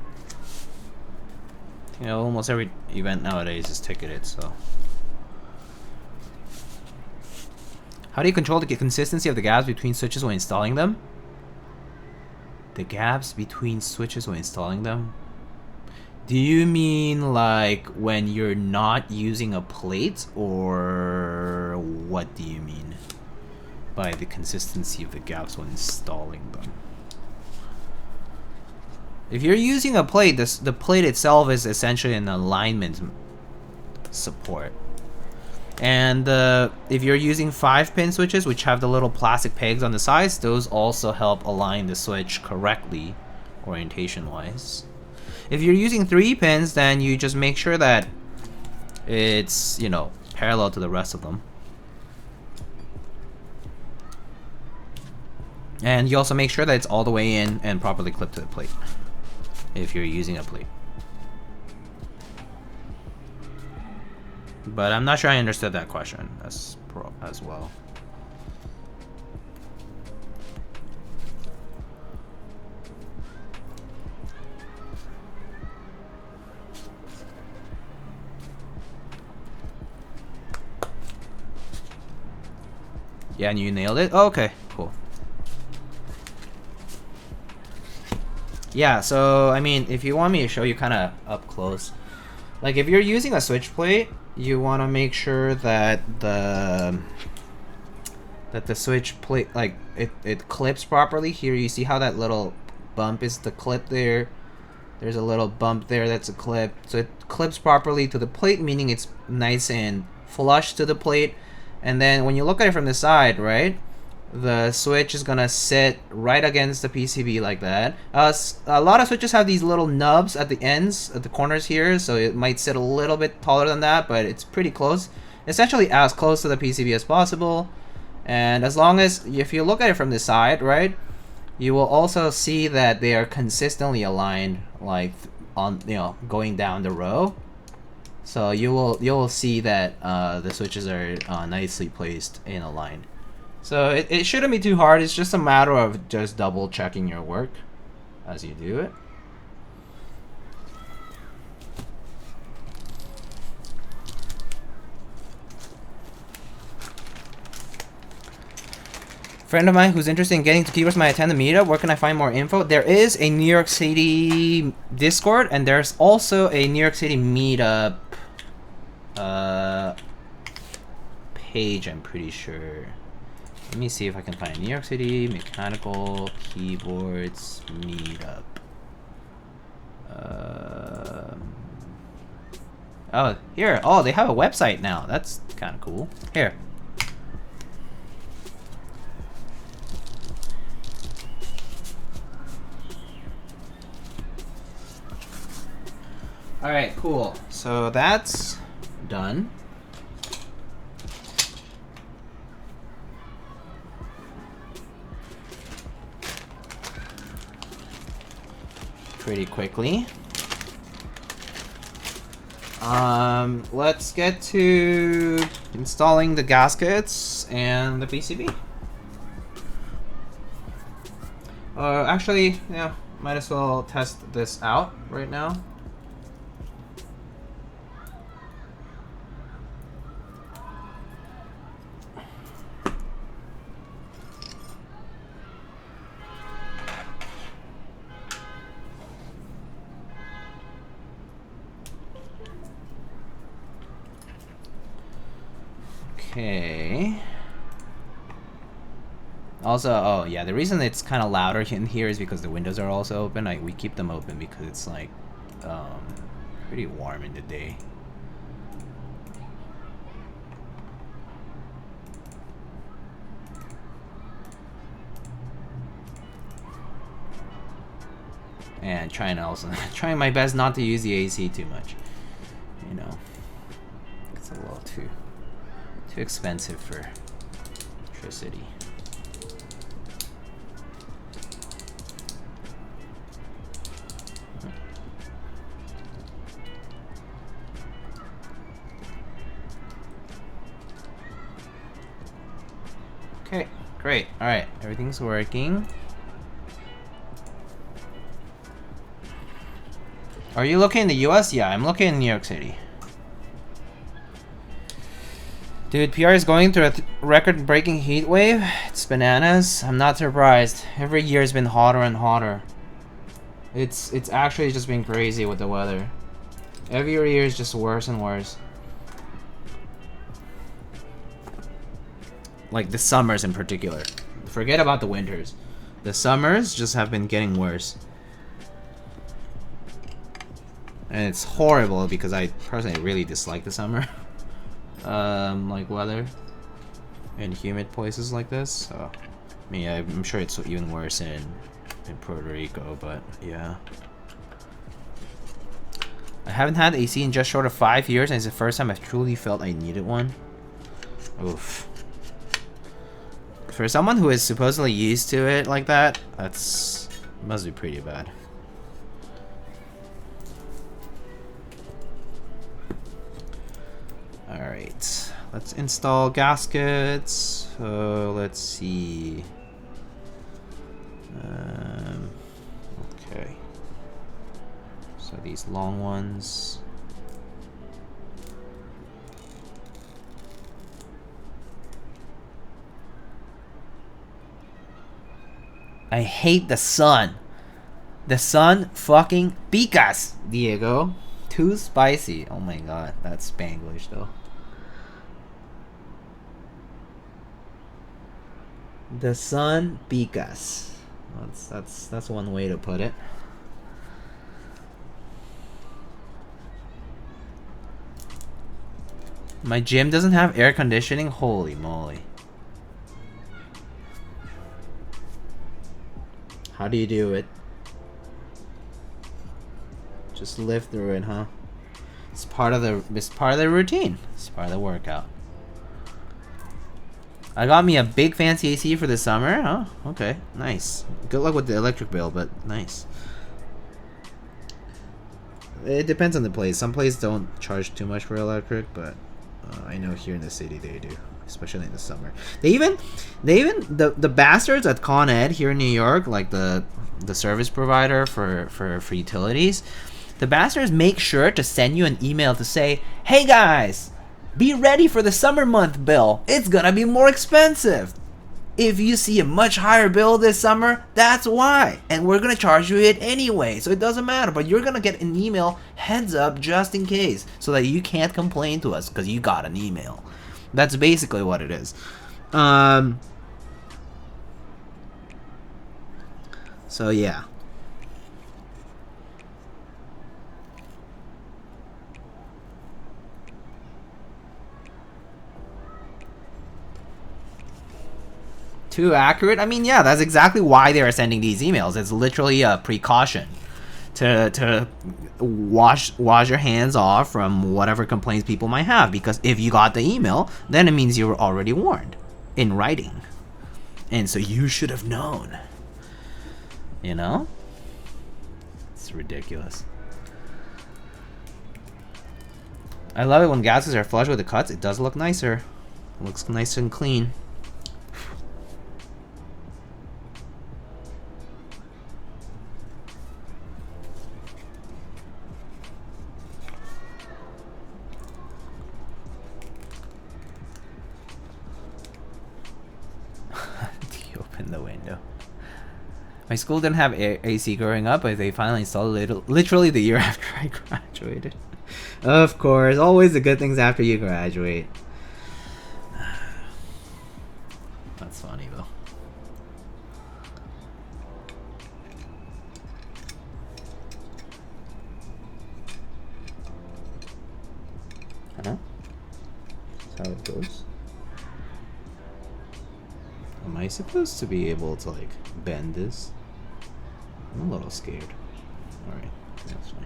You know, almost every event nowadays is ticketed, so. How do you control the consistency of the gaps between switches when installing them? The gaps between switches when installing them? Do you mean like when you're not using a plate, or what do you mean by the consistency of the gaps when installing them? If you're using a plate, the plate itself is essentially an alignment support. And if you're using 5-pin switches, which have the little plastic pegs on the sides, those also help align the switch correctly, orientation-wise. If you're using 3 pins, then you just make sure that it's, you know, parallel to the rest of them. And you also make sure that it's all the way in and properly clipped to the plate, if you're using a plate. But I'm not sure I understood that question as well. Yeah, and you nailed it? Oh, okay, cool. Yeah, so, I mean, if you want me to show you kind of up close, like if you're using a switch plate, you want to make sure that the switch plate, like it clips properly. Here you see how that little bump is the clip there. There's a little bump there that's a clip. So it clips properly to the plate, meaning it's nice and flush to the plate. And then when you look at it from the side, right, the switch is gonna sit right against the PCB like that. A lot of switches have these little nubs at the ends, at the corners here, so it might sit a little bit taller than that, but it's pretty close. Essentially as close to the PCB as possible. And as long as, if you look at it from the side, right, you will also see that they are consistently aligned, like on, you know, going down the row. So you'll see that the switches are nicely placed in a line. So it shouldn't be too hard. It's just a matter of just double checking your work as you do it. Friend of mine who's interested in getting to Keycaps might attend the meetup. Where can I find more info? There is a New York City Discord, and there's also a New York City meetup page, I'm pretty sure. Let me see if I can find New York City Mechanical Keyboards meetup. Oh, here. Oh, they have a website now. That's kind of cool. Here. Alright, cool. So that's done. Pretty quickly. Let's get to installing the gaskets and the PCB. Actually, yeah, might as well test this out right now. Okay. Also, oh yeah, the reason it's kind of louder in here is because the windows are also open. Like, we keep them open because it's like pretty warm in the day. And trying my best not to use the AC too much. You know, it's a little too expensive for electricity. Okay, great. All right, everything's working. Are you looking in the US? Yeah, I'm looking in New York City. Dude, PR is going through a record-breaking heat wave. It's bananas. I'm not surprised. Every year has been hotter and hotter. It's actually just been crazy with the weather. Every year is just worse and worse. Like the summers in particular. Forget about the winters. The summers just have been getting worse. And it's horrible because I personally really dislike the summer. Like weather in humid places like this. So, I mean, I'm sure it's even worse in Puerto Rico, but yeah. I haven't had AC in just short of 5 years, and it's the first time I've truly felt I needed one. Oof. For someone who is supposedly used to it like that, must be pretty bad. Alright, let's install gaskets. So let's see. Okay. So these long ones. I hate the sun. The sun fucking picas, Diego. Too spicy. Oh my god, that's Spanglish though. The sun picas. That's one way to put it. My gym doesn't have air conditioning. Holy moly. How do you do it? Just live through it, huh? It's part of the routine. It's part of the workout. I got me a big fancy AC for the summer. Oh, okay, nice. Good luck with the electric bill, but nice. It depends on the place. Some places don't charge too much for electric, but I know here in the city they do, especially in the summer. The bastards at Con Ed here in New York, like the service provider for utilities, the bastards make sure to send you an email to say, hey guys, be ready for the summer month bill. It's gonna be more expensive. If you see a much higher bill this summer, that's why. And we're gonna charge you it anyway, so it doesn't matter. But you're gonna get an email heads up just in case, so that you can't complain to us because you got an email. That's basically what it is. So yeah. Too accurate? I mean, yeah, that's exactly why they are sending these emails. It's literally a precaution to wash your hands off from whatever complaints people might have. Because if you got the email, then it means you were already warned in writing, and so you should have known. You know, it's ridiculous. I love it when gaskets are flush with the cuts. It does look nicer. It looks nice and clean. My school didn't have AC growing up, but they finally installed it literally the year after I graduated. Of course, always the good things after you graduate. That's funny though. Huh? That's how it goes. Am I supposed to be able to like bend this? I'm a little scared. Alright, that's fine.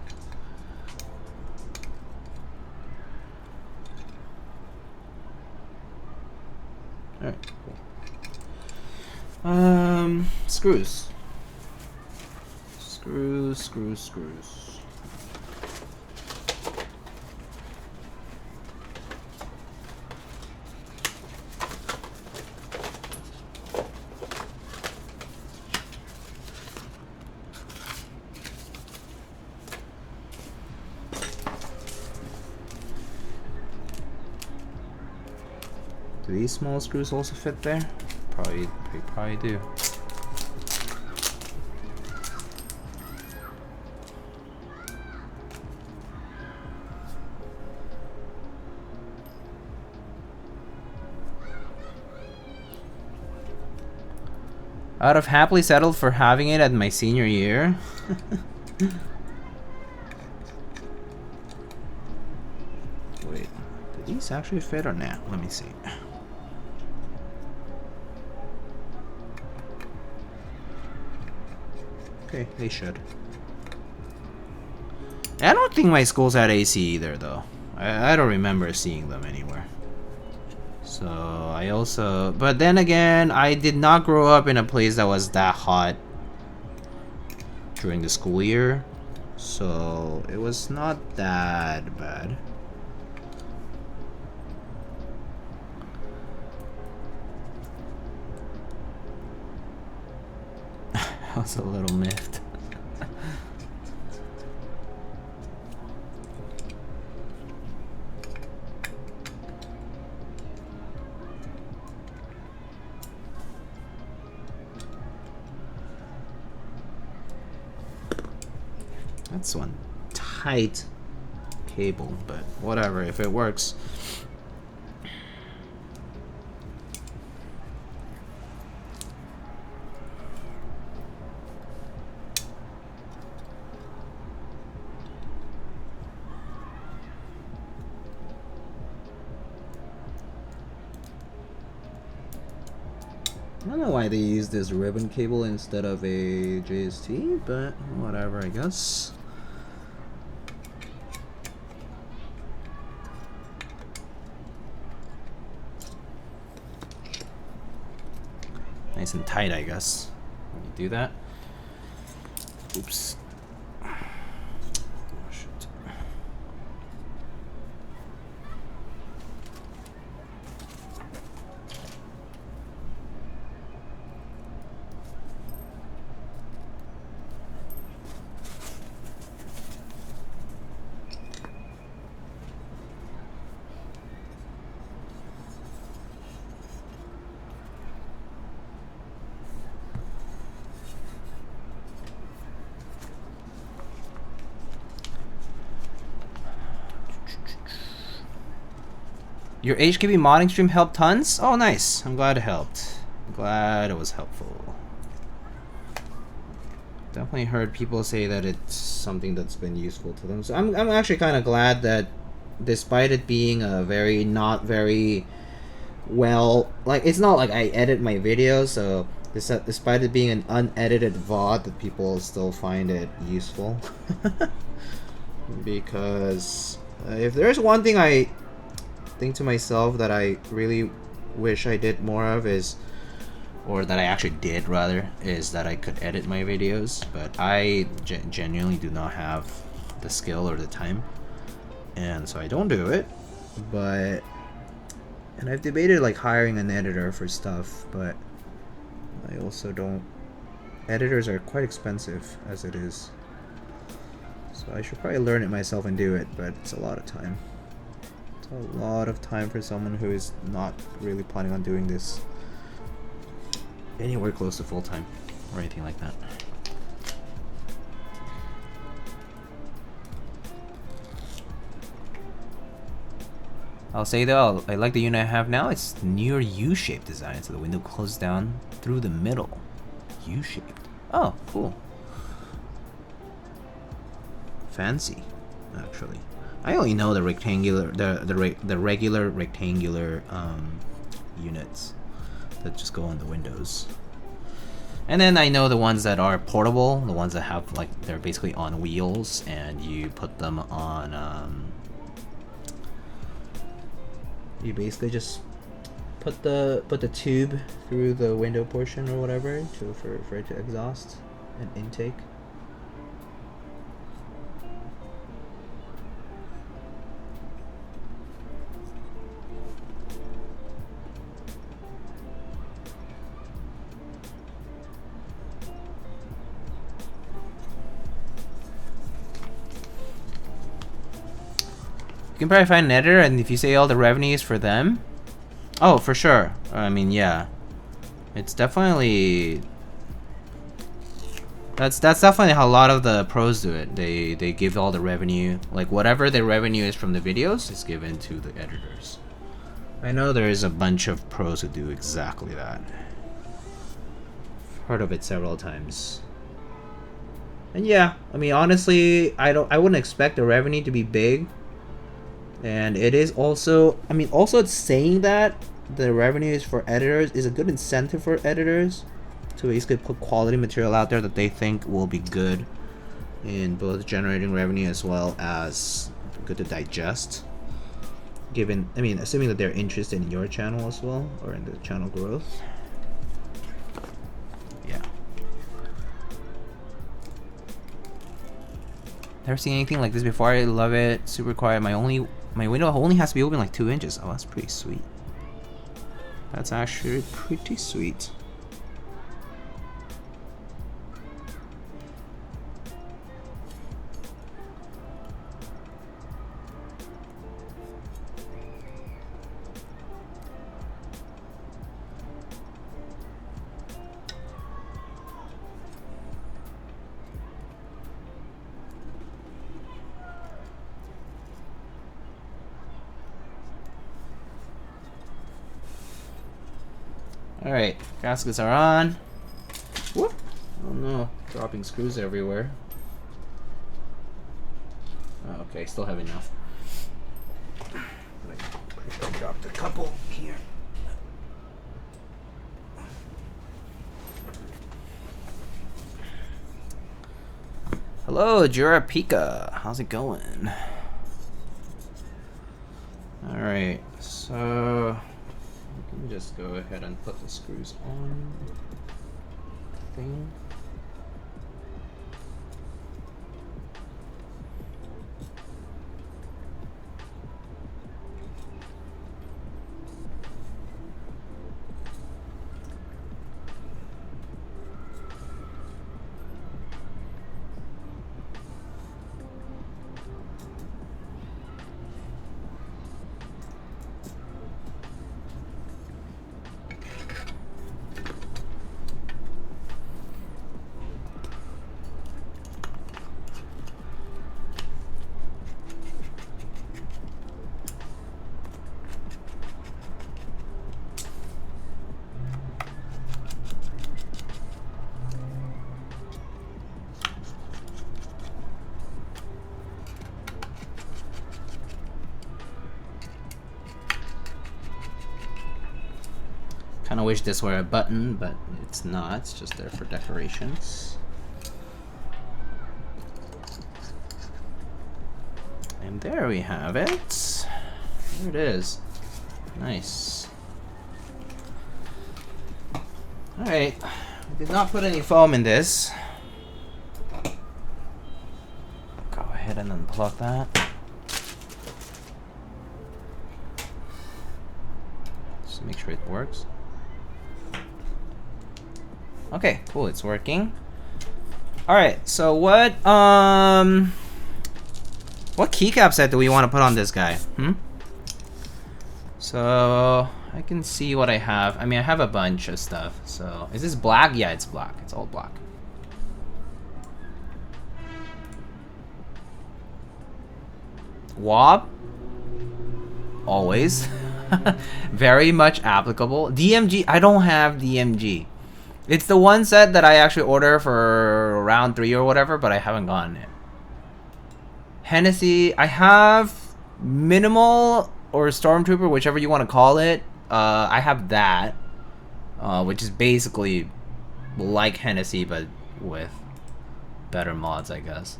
Alright, cool. Screws. Screws. Do these small screws also fit there? Probably do. I would have happily settled for having it at my senior year. Wait, did these actually fit or not? Let me see. Okay, they should. I don't think my schools had AC either, though. I don't remember seeing them anywhere. So, I also... But then again, I did not grow up in a place that was that hot during the school year. So, it was not that bad. I was a little miffed. That's one tight cable, but whatever, if it works. I don't know why they use this ribbon cable instead of a JST, but whatever, I guess. Nice and tight, I guess. When you do that. Oops. Oh, shit. Your HKB modding stream helped tons? Oh, nice. I'm glad it helped. I'm glad it was helpful. Definitely heard people say that it's something that's been useful to them. So I'm actually kind of glad that despite it being a very not very well, like, it's not like I edit my videos, so despite it being an unedited VOD, that people still find it useful. Because if there's one thing I think to myself that I really wish I did more of is, or that I actually did rather, is that I could edit my videos, but I genuinely do not have the skill or the time, and so I don't do it. But, and I've debated like hiring an editor for stuff, but I also don't, editors are quite expensive as it is, so I should probably learn it myself and do it, but it's a lot of time. It's a lot of time for someone who is not really planning on doing this anywhere close to full-time or anything like that. I'll say though, I like the unit I have now. It's near U-shaped design, so the window closes down through the middle. U-shaped. Oh, cool. Fancy, actually. I only know the rectangular, the regular rectangular units that just go on the windows. And then I know the ones that are portable, the ones that have like, they're basically on wheels and you put them on, you basically just put the tube through the window portion or whatever for it to exhaust and intake. You can probably find an editor, and if you say all the revenue is for them, oh, for sure. I mean, yeah, it's definitely, that's definitely how a lot of the pros do it. They give all the revenue, like whatever the revenue is from the videos is given to the editors. I know there is a bunch of pros who do exactly that. I've heard of it several times. And yeah, I mean, honestly, I wouldn't expect the revenue to be big. And it is also, I mean, also it's saying that the revenue is for editors is a good incentive for editors to basically put quality material out there that they think will be good in both generating revenue as well as good to digest. Given, I mean, assuming that they're interested in your channel as well, or in the channel growth. Yeah. Never seen anything like this before. I love it. Super quiet. My window only has to be open like 2 inches. Oh, that's pretty sweet. That's actually pretty sweet. Alright, gaskets are on. Whoop! Oh no, dropping screws everywhere. Oh, okay, still have enough. I dropped a couple here. Hello, Jurapika. How's it going? Alright, so we can just go ahead and put the screws on thing. Kind of wish this were a button, but it's not. It's just there for decorations. And there we have it. There it is. Nice. Alright. We did not put any foam in this. Go ahead and unplug that. Just make sure it works. Okay, cool, it's working. Alright, so what keycap set do we want to put on this guy? So I can see what I have. I mean, I have a bunch of stuff. So is this black? Yeah, it's black. It's all black. Wob? Always. Very much applicable. DMG, I don't have DMG. It's the one set that I actually order for round 3 or whatever, but I haven't gotten it. Hennessy, I have minimal or Stormtrooper, whichever you want to call it. I have that, which is basically like Hennessy but with better mods, I guess.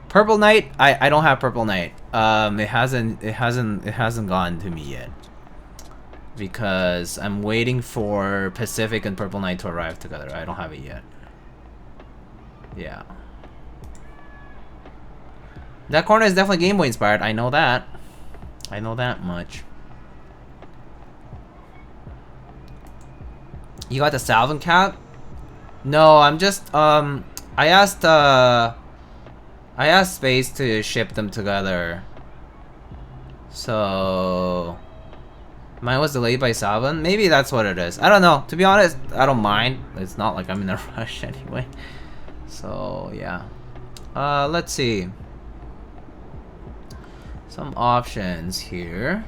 Purple Knight, I don't have Purple Knight. It hasn't gone to me yet because I'm waiting for Pacific and Purple Knight to arrive together. I don't have it yet. Yeah. That corner is definitely Game Boy inspired. I know that. I know that much. You got the Salvin cap? No, I'm just I asked Space to ship them together. So mine was delayed by Salvin. Maybe that's what it is. I don't know. To be honest, I don't mind. It's not like I'm in a rush anyway. So yeah. Let's see. Some options here.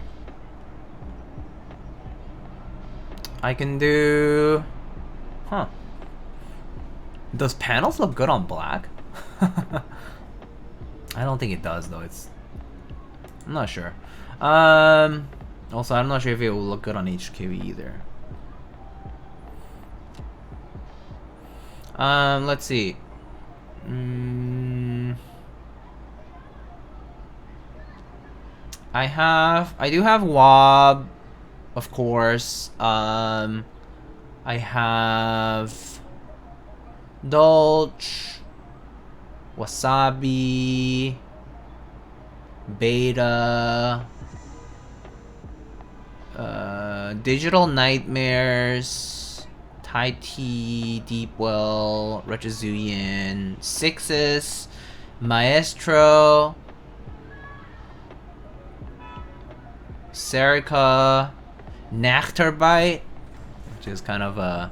I can do... Huh. Does panels look good on black? I don't think it does though. I'm not sure. Also, I'm not sure if it will look good on HQ either. Let's see. I do have Wob, of course. I have Dolch, Wasabi, Beta, Digital Nightmares, Tai T, Deepwell, Retrozuian, Sixes, Maestro, Serica, Nachterbite, which is kind of a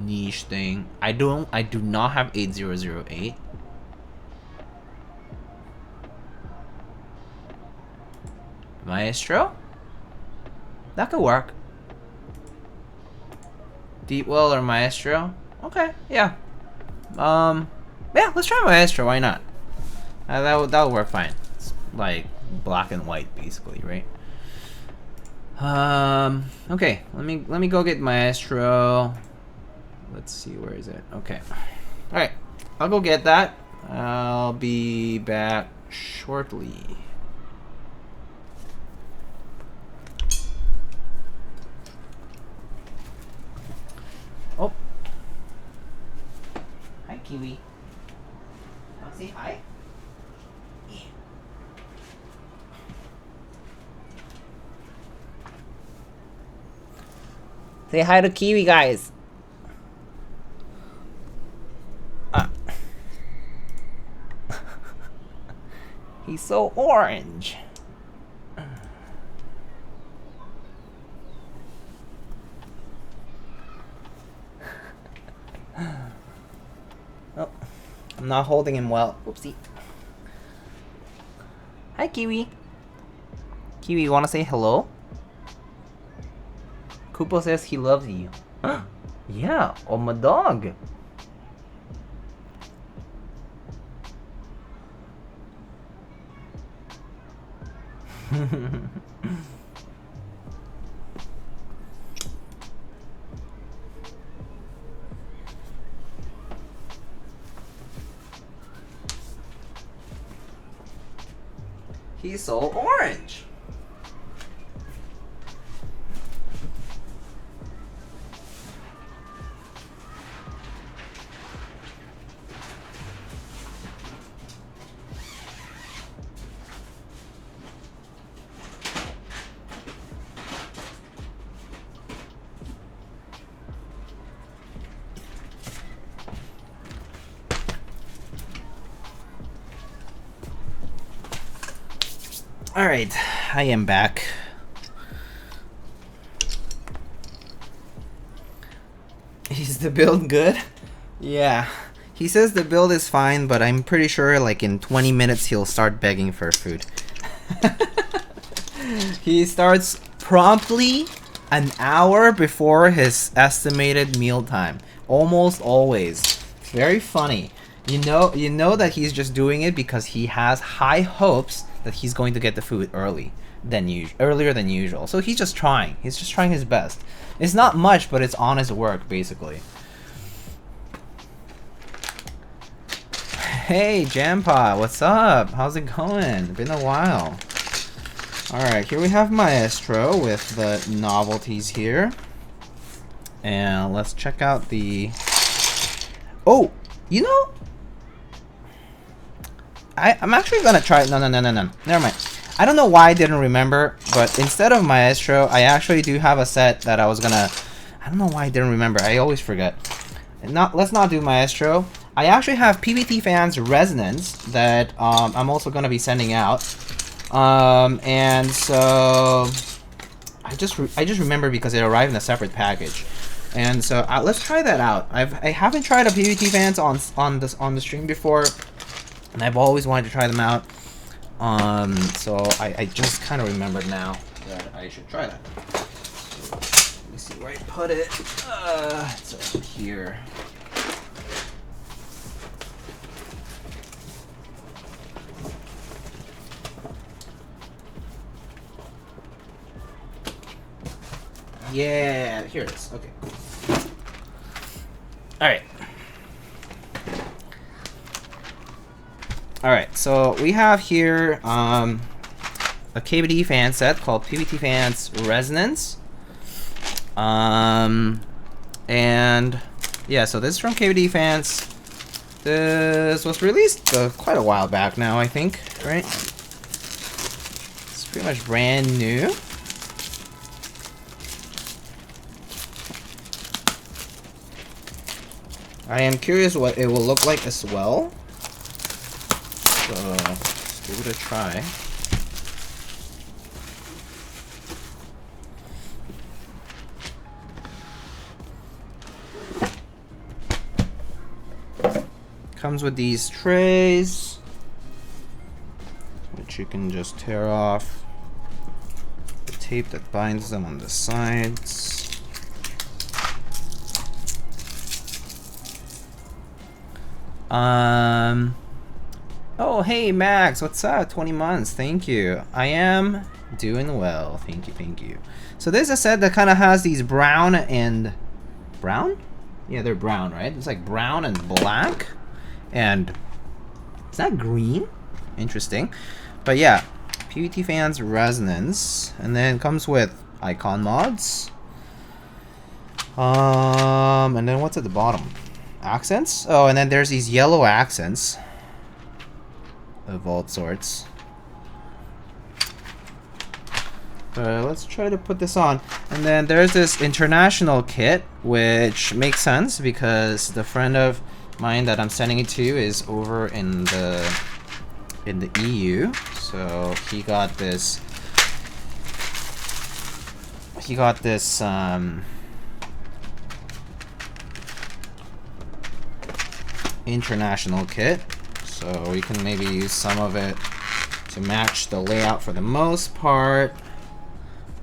niche thing. I do not have 8008. Maestro? That could work. Deepwell or Maestro? Okay, yeah. Yeah, let's try Maestro, why not? That'll work fine. It's like black and white basically, right? Okay, let me go get Maestro. Let's see, where is it? Okay. Alright, I'll go get that. I'll be back shortly. Oh. Hi, Kiwi. Want to say hi? Yeah. Say hi to Kiwi, guys. He's so orange. Oh, I'm not holding him well. Oopsie. Hi, Kiwi. Kiwi, you wanna say hello? Koopo says he loves you. Yeah, oh my dog. He's so orange. Alright, I am back. Is the build good? Yeah. He says the build is fine, but I'm pretty sure like in 20 minutes he'll start begging for food. He starts promptly an hour before his estimated meal time. Almost always. It's very funny. You know that he's just doing it because he has high hopes that he's going to get the food earlier than usual. So he's just trying. He's just trying his best. It's not much, but it's honest work, basically. Hey, Jampa, what's up? How's it going? Been a while. Alright, here we have Maestro with the novelties here. And let's check out the... Oh, you know... I'm actually gonna try... No. Never mind. I don't know why I didn't remember, but instead of Maestro, I actually do have a set that I was gonna... I don't know why I didn't remember. I always forget. Let's not do Maestro. I actually have PBTfans Resonance that I'm also gonna be sending out. And so... I just remember because it arrived in a separate package. And so let's try that out. I haven't tried a PBTfans on the stream before. And I've always wanted to try them out, so I just kind of remembered now that I should try that. So, let me see where I put it. It's over here. Yeah, here it is. Okay, cool. All right. Alright, so we have here a PBTfans set called PBTfans Resonance. And yeah, so this is from PBTfans. This was released quite a while back now, I think, right? It's pretty much brand new. I am curious what it will look like as well. So, let's give it a try. Comes with these trays, which you can just tear off the tape that binds them on the sides. Oh, hey, Max, what's up? 20 months, thank you. I am doing well, thank you. So this is a set that kind of has these brown and... Brown? Yeah, they're brown, right? It's like brown and black. And... Is that green? Interesting. But yeah, PBTfans Resonance. And then comes with icon mods. And then what's at the bottom? Accents? Oh, and then there's these yellow accents. Of all sorts. Let's try to put this on. And then there's this international kit, which makes sense because the friend of mine that I'm sending it to is over in the EU. So he got this international kit. So we can maybe use some of it to match the layout for the most part.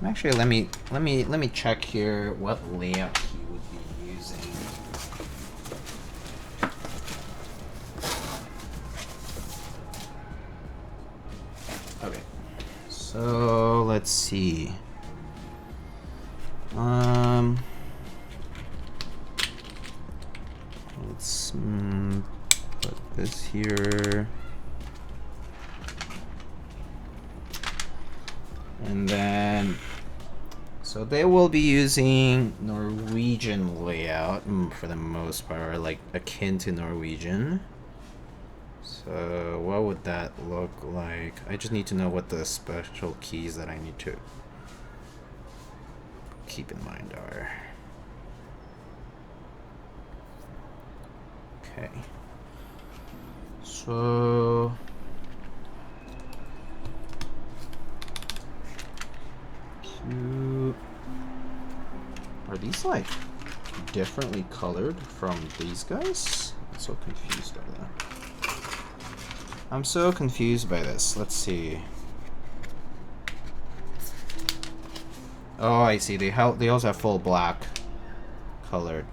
Actually, let me check here what layout he would be using. Okay, so let's see. Let's put this here. they will be using Norwegian layout for the most part, or like akin to Norwegian. So what would that look like? I just need to know what the special keys that I need to keep in mind are. Okay. So are these like differently colored from these guys? I'm so confused by that. I'm so confused by this. Let's see. Oh, I see. They also have full black colored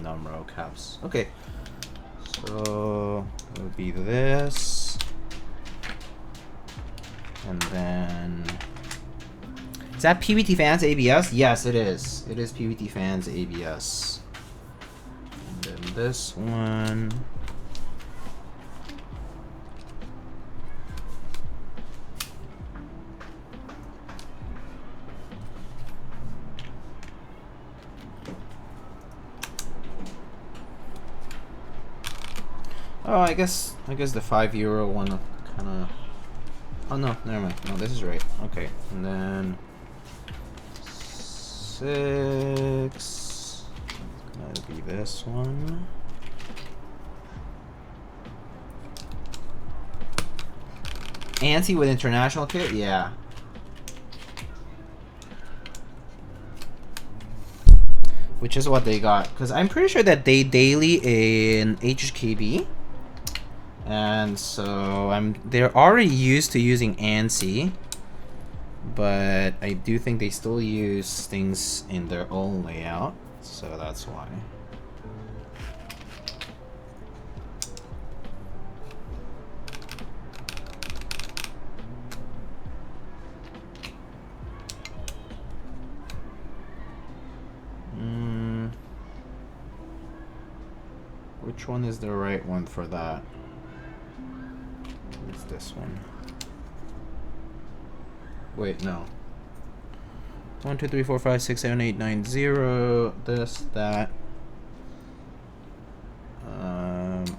numero caps. Okay. So it would be this, and then is that PBTfans ABS? Yes, it is. It is PBTfans ABS. And then this one. Oh, I guess the €5 one kind of. Oh no, never mind. No, this is right. Okay, and then 6. That'll be this one. Anti with international kit, yeah. Which is what they got, because I'm pretty sure that they daily in HKB. And so they're already used to using ANSI, but I do think they still use things in their own layout, so that's why. Which one is the right one for that? It's this one. Wait, no. 1, 2, 3, 4, 5, 6, 7, 8, 9, 0. This, that.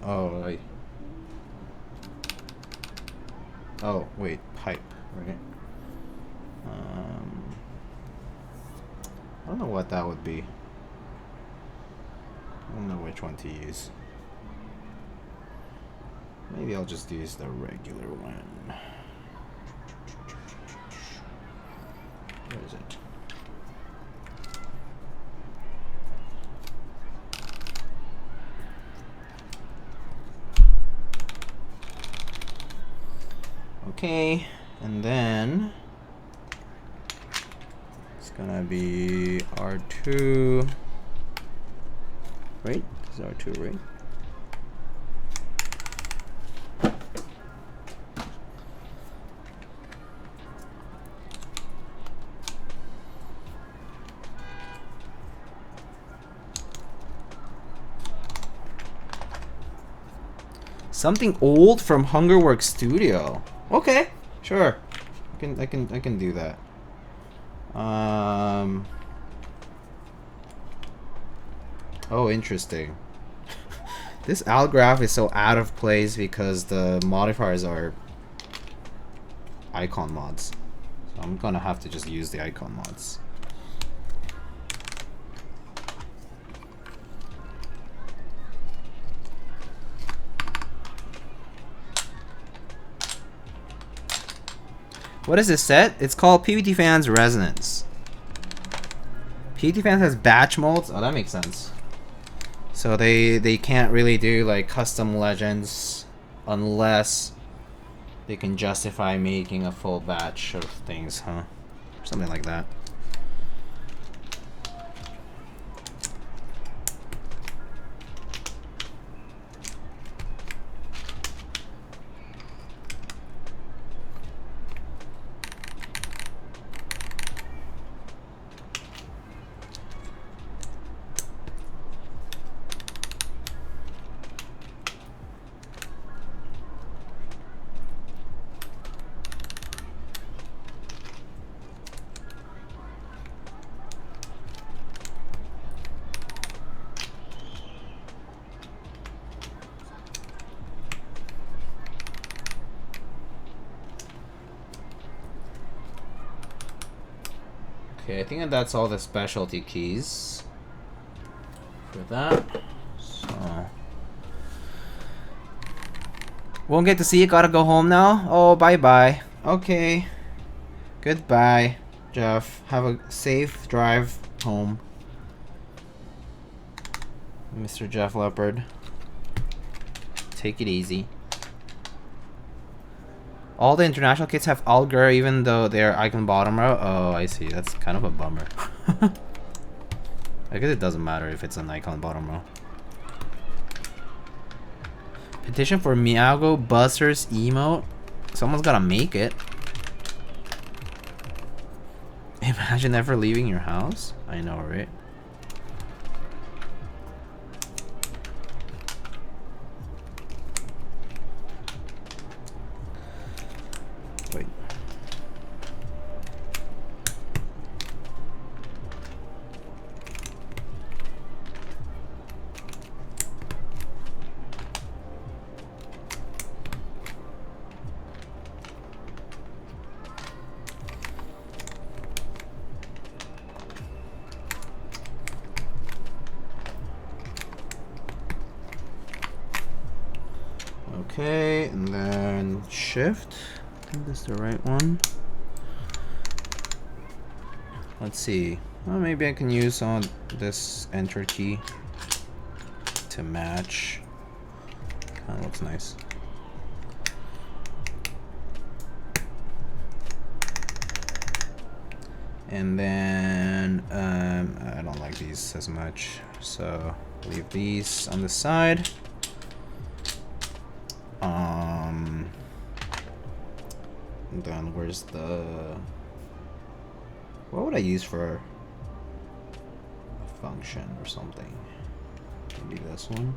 Oh, wait. Oh, wait. Pipe, right? I don't know what that would be. I don't know which one to use. Maybe I'll just use the regular one. Where is it? Okay, and then it's gonna be R2. Right? This is R2, right? Something old from Hungerworks Studio. Okay, sure. I can do that. Oh, interesting. This algraph is so out of place because the modifiers are icon mods. So I'm gonna have to just use the icon mods. What is this set? It's called PBTfans Resonance. PBTfans has batch molds. Oh, that makes sense. So they can't really do like custom legends unless they can justify making a full batch of things, huh? Something like that. Okay, I think that's all the specialty keys for that. So won't get to see you. Gotta go home now. Oh, bye bye. Okay. Goodbye, Jeff. Have a safe drive home, Mr. Jeff Leopard. Take it easy. All the international kits have Alger, even though they're icon bottom row. Oh, I see. That's kind of a bummer. I guess it doesn't matter if it's an icon bottom row. Petition for Miyago Buzzers emote. Someone's gotta make it. Imagine never leaving your house. I know, right? Wait. Okay, and then shift. I think this is the right one. Let's see. Well, maybe I can use on this enter key to match. Kind of looks nice. And then I don't like these as much, so leave these on the side. And then where's the... What would I use for a function or something? Maybe this one.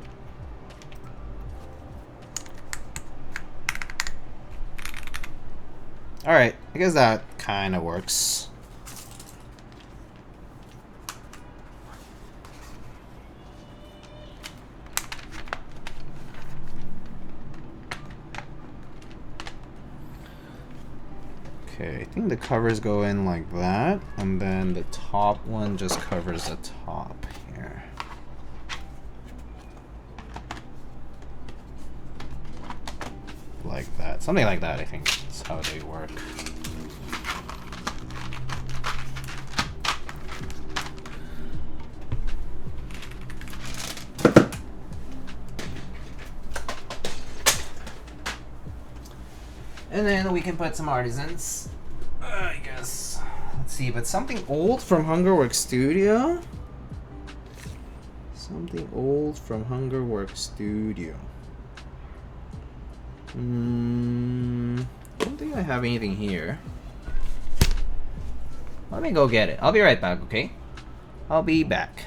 Alright, I guess that kind of works. Okay, I think the covers go in like that, and then the top one just covers the top here. Like that. Something like that, I think. That's how they work. And then we can put some artisans, I guess. Let's see, but something old from Hungerworks Studio? Something old from Hungerworks Studio. I don't think I have anything here. Let me go get it. I'll be right back, okay? I'll be back.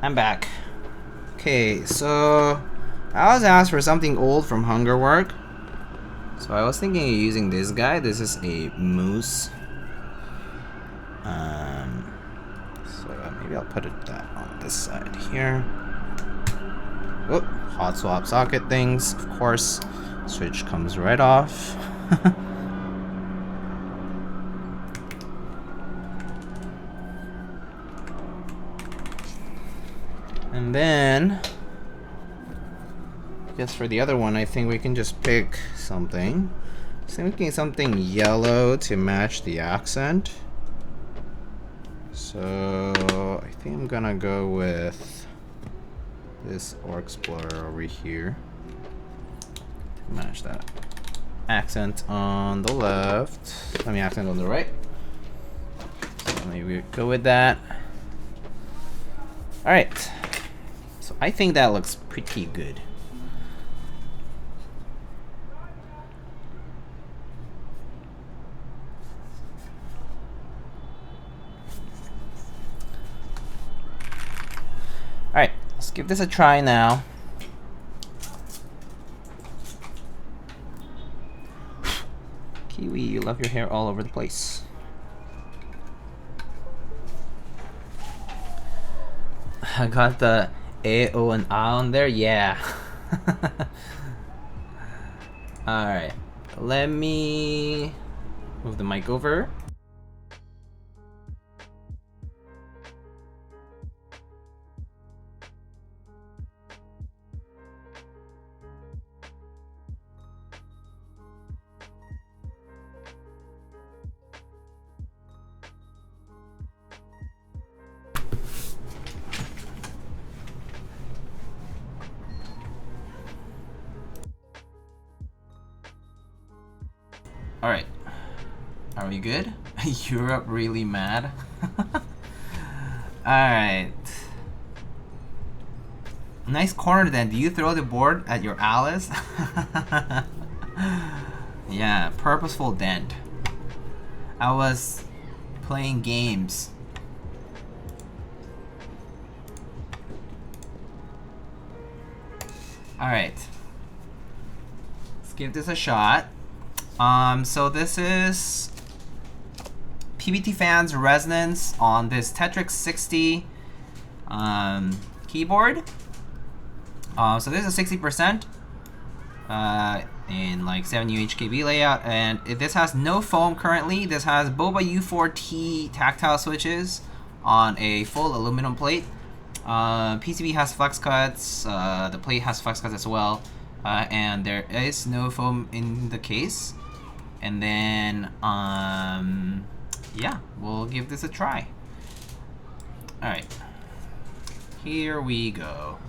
I'm back. Okay, so I was asked for something old from Hunger Work. So I was thinking of using this guy. This is a moose. So maybe I'll put that on this side here. Oh, hot swap socket things, of course. Switch comes right off. And then, just for the other one, I think we can just pick something. So I'm thinking something yellow to match the accent. So I think I'm gonna go with this Ore Explorer over here to match that accent on the left. I mean, accent on the right. So maybe we go with that. All right. So I think that looks pretty good. All right, let's give this a try now. Kiwi, you love your hair all over the place. I got the A, O, and A on there, yeah. Alright, let me move the mic over. Alright, are we good? Europe really mad? Alright. Nice corner then. Do you throw the board at your Alice? Yeah, purposeful dent. I was playing games. Alright. Let's give this a shot. So this is PBTfans resonance on this Tetrix 60 keyboard. So this is 60% in like 70 HKB layout, and this has no foam currently. This has Boba U4T tactile switches on a full aluminum plate. PCB has flex cuts. The plate has flex cuts as well, and there is no foam in the case. And then, yeah, we'll give this a try. All right, here we go.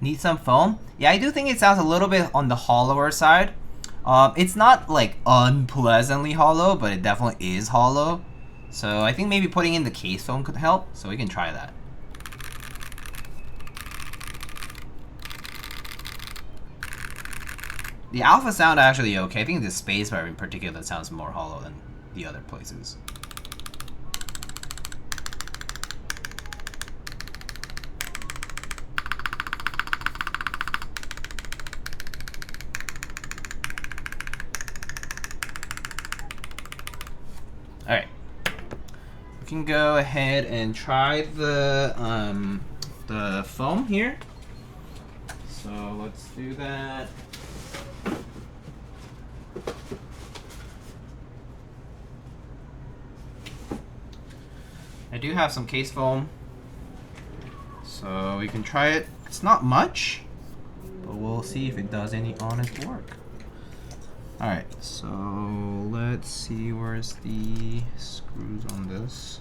Need some foam? Yeah, I do think it sounds a little bit on the hollower side. It's not like unpleasantly hollow, but it definitely is hollow. So I think maybe putting in the case foam could help, so we can try that. The alpha sound actually okay. I think the spacebar in particular sounds more hollow than the other places. can go ahead and try the foam here. So let's do that. I do have some case foam, so we can try it. It's not much, but we'll see if it does any honest work. Alright, so let's see, where's the screws on this.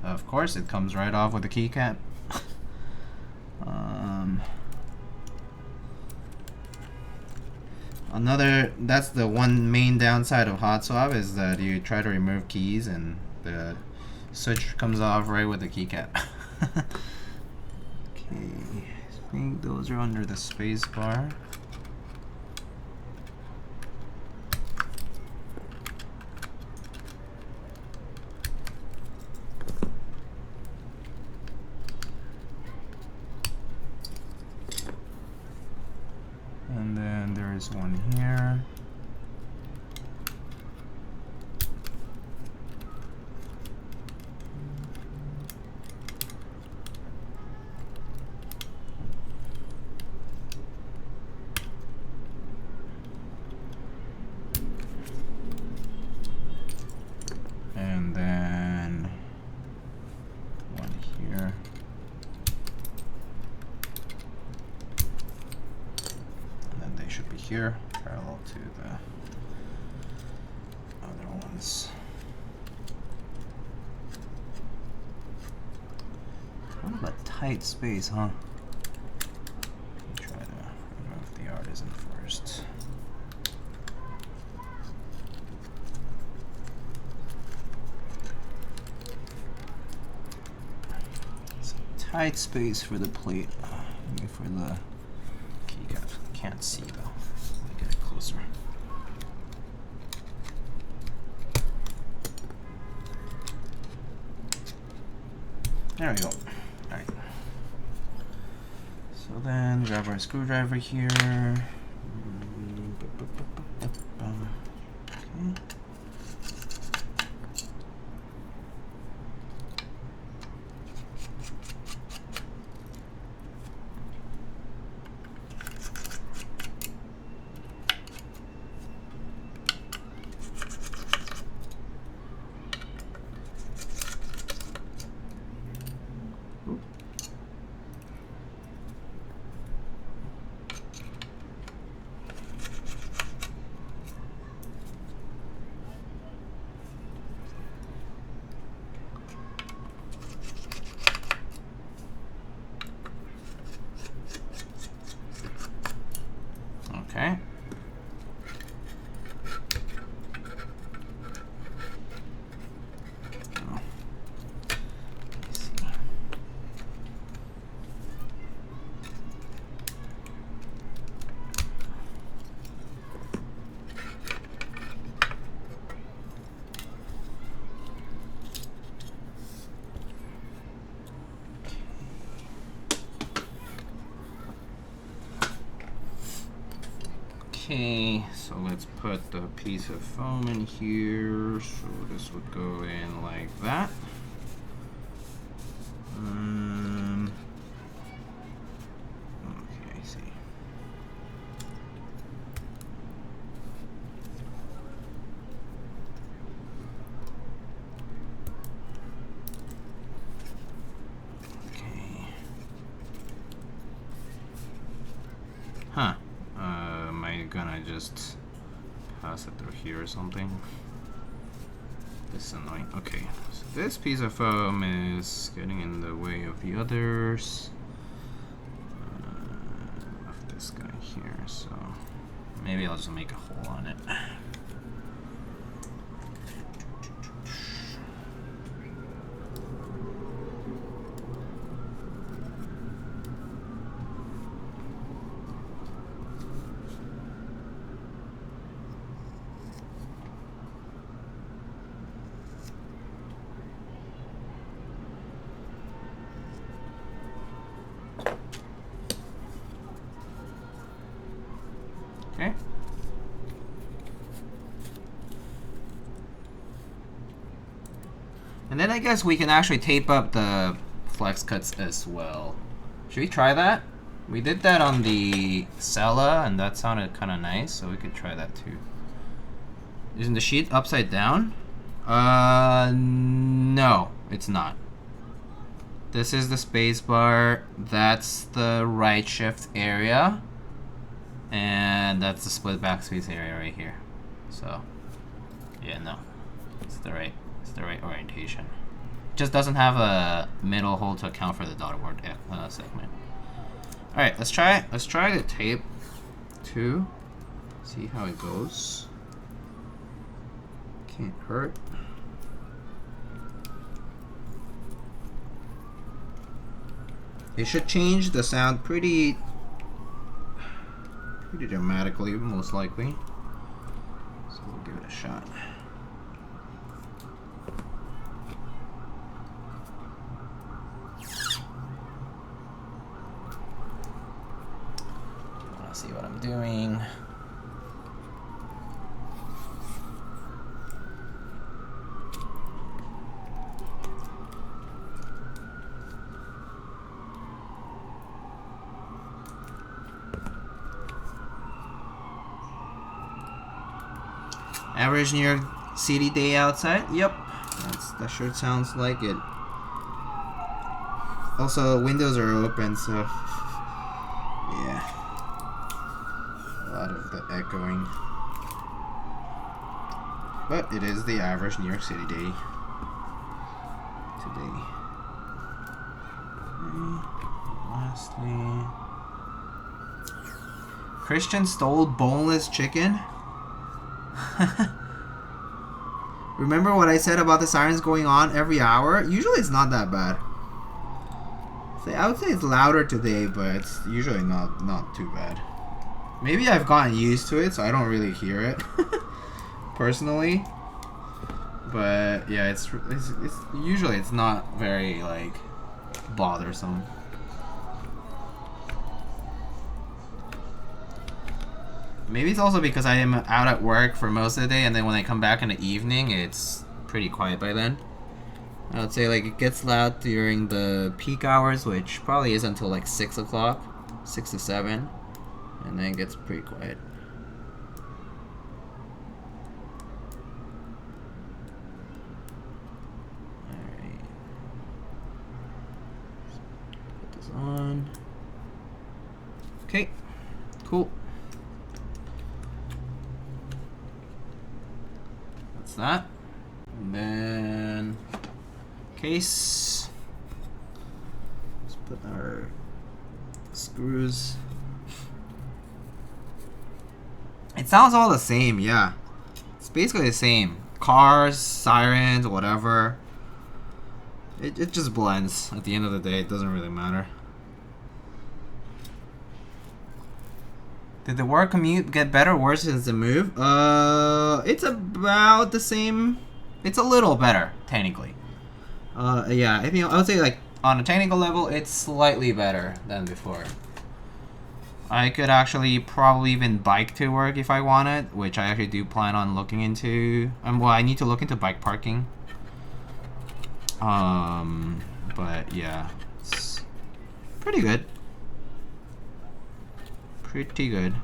Of course, it comes right off with the keycap. That's the one main downside of hot swap, is that you try to remove keys and the switch comes off right with the keycap. Okay, I think those are under the space bar. And then there is one here. And then one here. Should be here, parallel to the other ones. Kind of a tight space, huh? Let me try to remove the artisan first. It's a tight space for the plate, maybe for the keycap. Can't see though. Let me get it closer. There we go. Alright. So then grab our screwdriver here. Okay. Okay. Oh. Let's see. Okay, so let's put the piece of foam in here. So this would go in like that. Okay, I see. Okay. Huh. Am I gonna just pass it through here or something? This is annoying. Okay, so this piece of foam is getting in the way of the others. Of this guy here, so maybe I'll just make a hole on it. Okay. And then I guess we can actually tape up the flex cuts as well. Should we try that? We did that on the Sella, and that sounded kind of nice, so we could try that too. Isn't the sheet upside down? No, it's not. This is the space bar. That's the right shift area, and that's the split backspace area right here. So, yeah, no, it's the right orientation. It just doesn't have a middle hole to account for the daughterboard segment. All right, let's try it. Let's try the tape too. See how it goes. Can't hurt. It should change the sound pretty dramatically, most likely. So we'll give it a shot. Let's see what I'm doing. Average New York City day outside. Yep, that sure sounds like it. Also, windows are open, so yeah, a lot of the echoing. But it is the average New York City day today. Lastly, Christian stole boneless chicken. Remember what I said about the sirens going on every hour? Usually it's not that bad. I would say it's louder today, but it's usually not too bad. Maybe I've gotten used to it, so I don't really hear it personally. But yeah, it's usually it's not very like bothersome. Maybe it's also because I am out at work for most of the day, and then when I come back in the evening, it's pretty quiet by then. I would say like it gets loud during the peak hours, which probably is until like 6 o'clock, 6 to 7, and then it gets pretty quiet. Alright. Put this on. Okay, cool. That, and then case. Let's put our screws. It sounds all the same, yeah. It's basically the same. Cars, sirens, whatever. It just blends. At the end of the day, it doesn't really matter. Did the work commute get better or worse since the move? It's about the same. It's a little better, technically. Yeah, I would say like on a technical level, it's slightly better than before. I could actually probably even bike to work if I wanted, which I actually do plan on looking into. Well, I need to look into bike parking. But yeah, it's pretty good. Pretty good.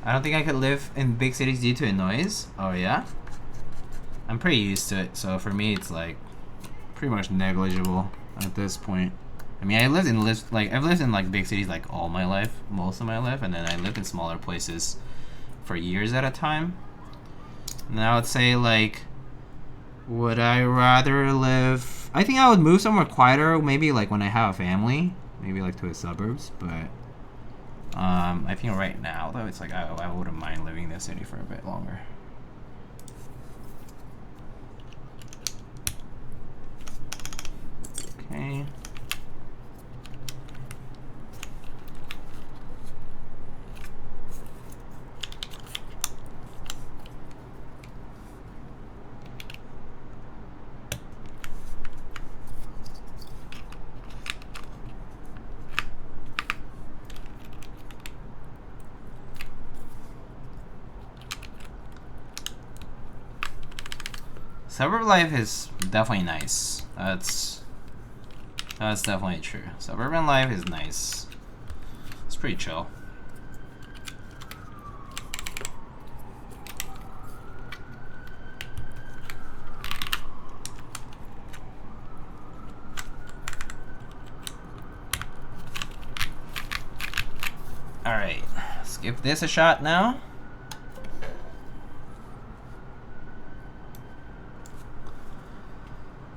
I don't think I could live in big cities due to the noise. Oh yeah? I'm pretty used to it, so for me it's like pretty much negligible at this point. I mean, I've lived in like big cities like all my life, most of my life, and then I lived in smaller places for years at a time. And I would say like, would I rather live? I think I would move somewhere quieter, maybe like when I have a family, maybe like to the suburbs, but I think right now though it's like I wouldn't mind living in the city for a bit longer. Okay. Suburban life is definitely nice. That's definitely true. Suburban life is nice. It's pretty chill. Alright, let's give this a shot now.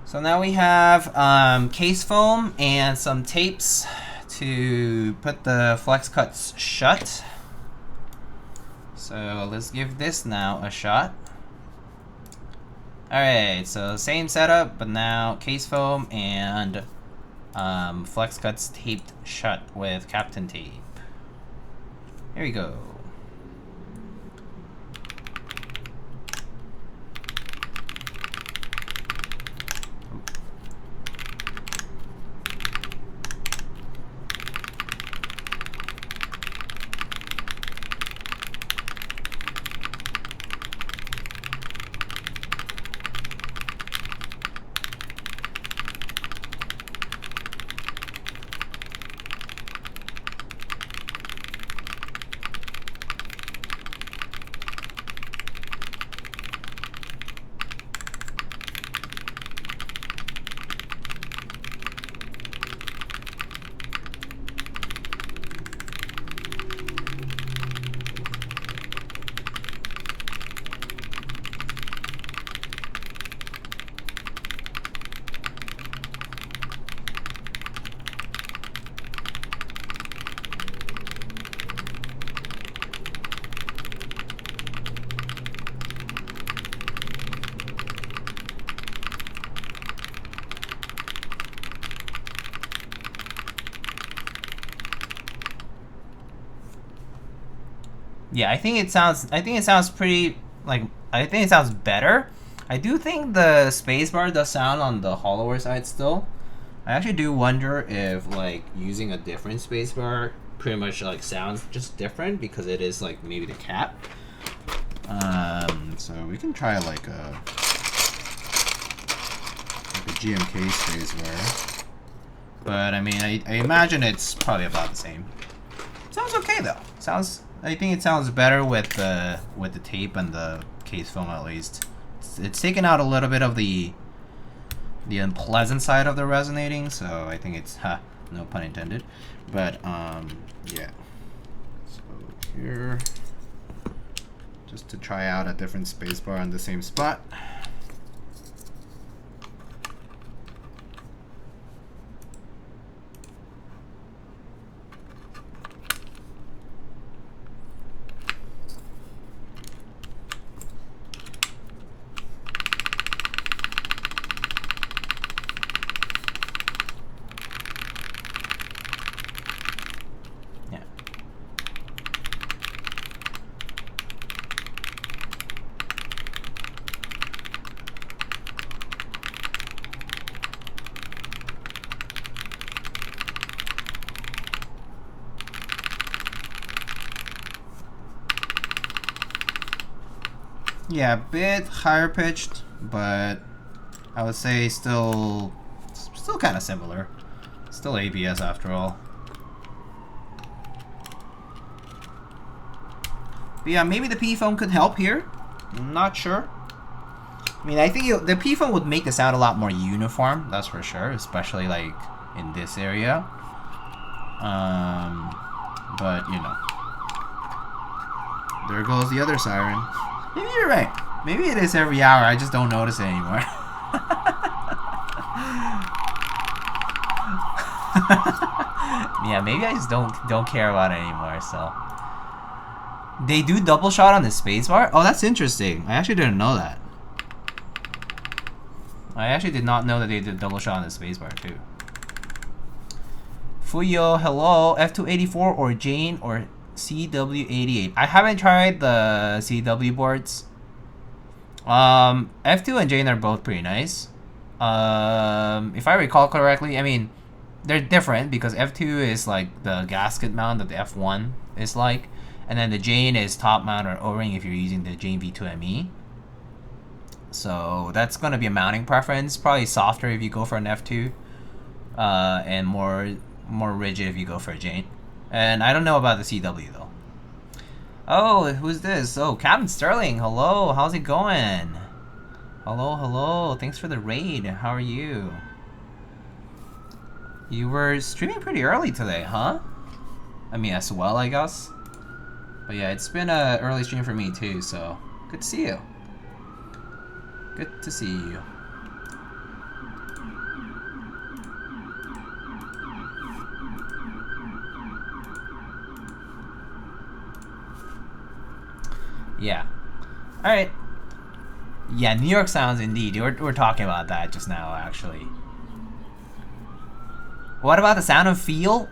So now we have case foam and some tapes to put the flex cuts shut. So let's give this now a shot. Alright, so same setup, but now case foam and flex cuts taped shut with Captain tape. Here we go. Yeah, I think it sounds pretty, like, I think it sounds better. I do think the spacebar does sound on the hollower side still. I actually do wonder if, like, using a different spacebar pretty much, like, sounds just different because it is, like, maybe the cap. So we can try, like a GMK spacebar. But, I mean, I imagine it's probably about the same. Sounds okay, though. I think it sounds better with the tape and the case foam at least. It's taken out a little bit of the unpleasant side of the resonating, so I think it's no pun intended. But yeah. So here, just to try out a different spacebar on the same spot. Yeah, a bit higher pitched, but I would say still kind of similar. Still ABS after all. But yeah, maybe the P foam could help here. I'm not sure. I mean, I think the P foam would make the sound a lot more uniform. That's for sure, especially like in this area. But you know, there goes the other siren. Maybe you're right. Maybe it is every hour. I just don't notice it anymore. Yeah, maybe I just don't care about it anymore. So they do double shot on the spacebar. Oh, that's interesting. I actually didn't know that. I actually did not know that they did double shot on the spacebar too. Fuyo, hello. F284 or Jane or CW88. I haven't tried the CW boards. F2 and Jane are both pretty nice. If I recall correctly, I mean, they're different because F2 is like the gasket mount that the F1 is like, and then the Jane is top mount or O-ring if you're using the Jane V2 ME. So that's gonna be a mounting preference. Probably softer if you go for an F2, and more rigid if you go for a Jane. And I don't know about the CW though. Oh, who's this? Oh, Captain Sterling. Hello, how's it going? Hello, hello. Thanks for the raid. How are you? You were streaming pretty early today, huh? I mean, as well, I guess. But yeah, it's been an early stream for me too, so good to see you. Good to see you. Yeah. All right. Yeah, New York sounds indeed. We're talking about that just now, actually. What about the sound and feel?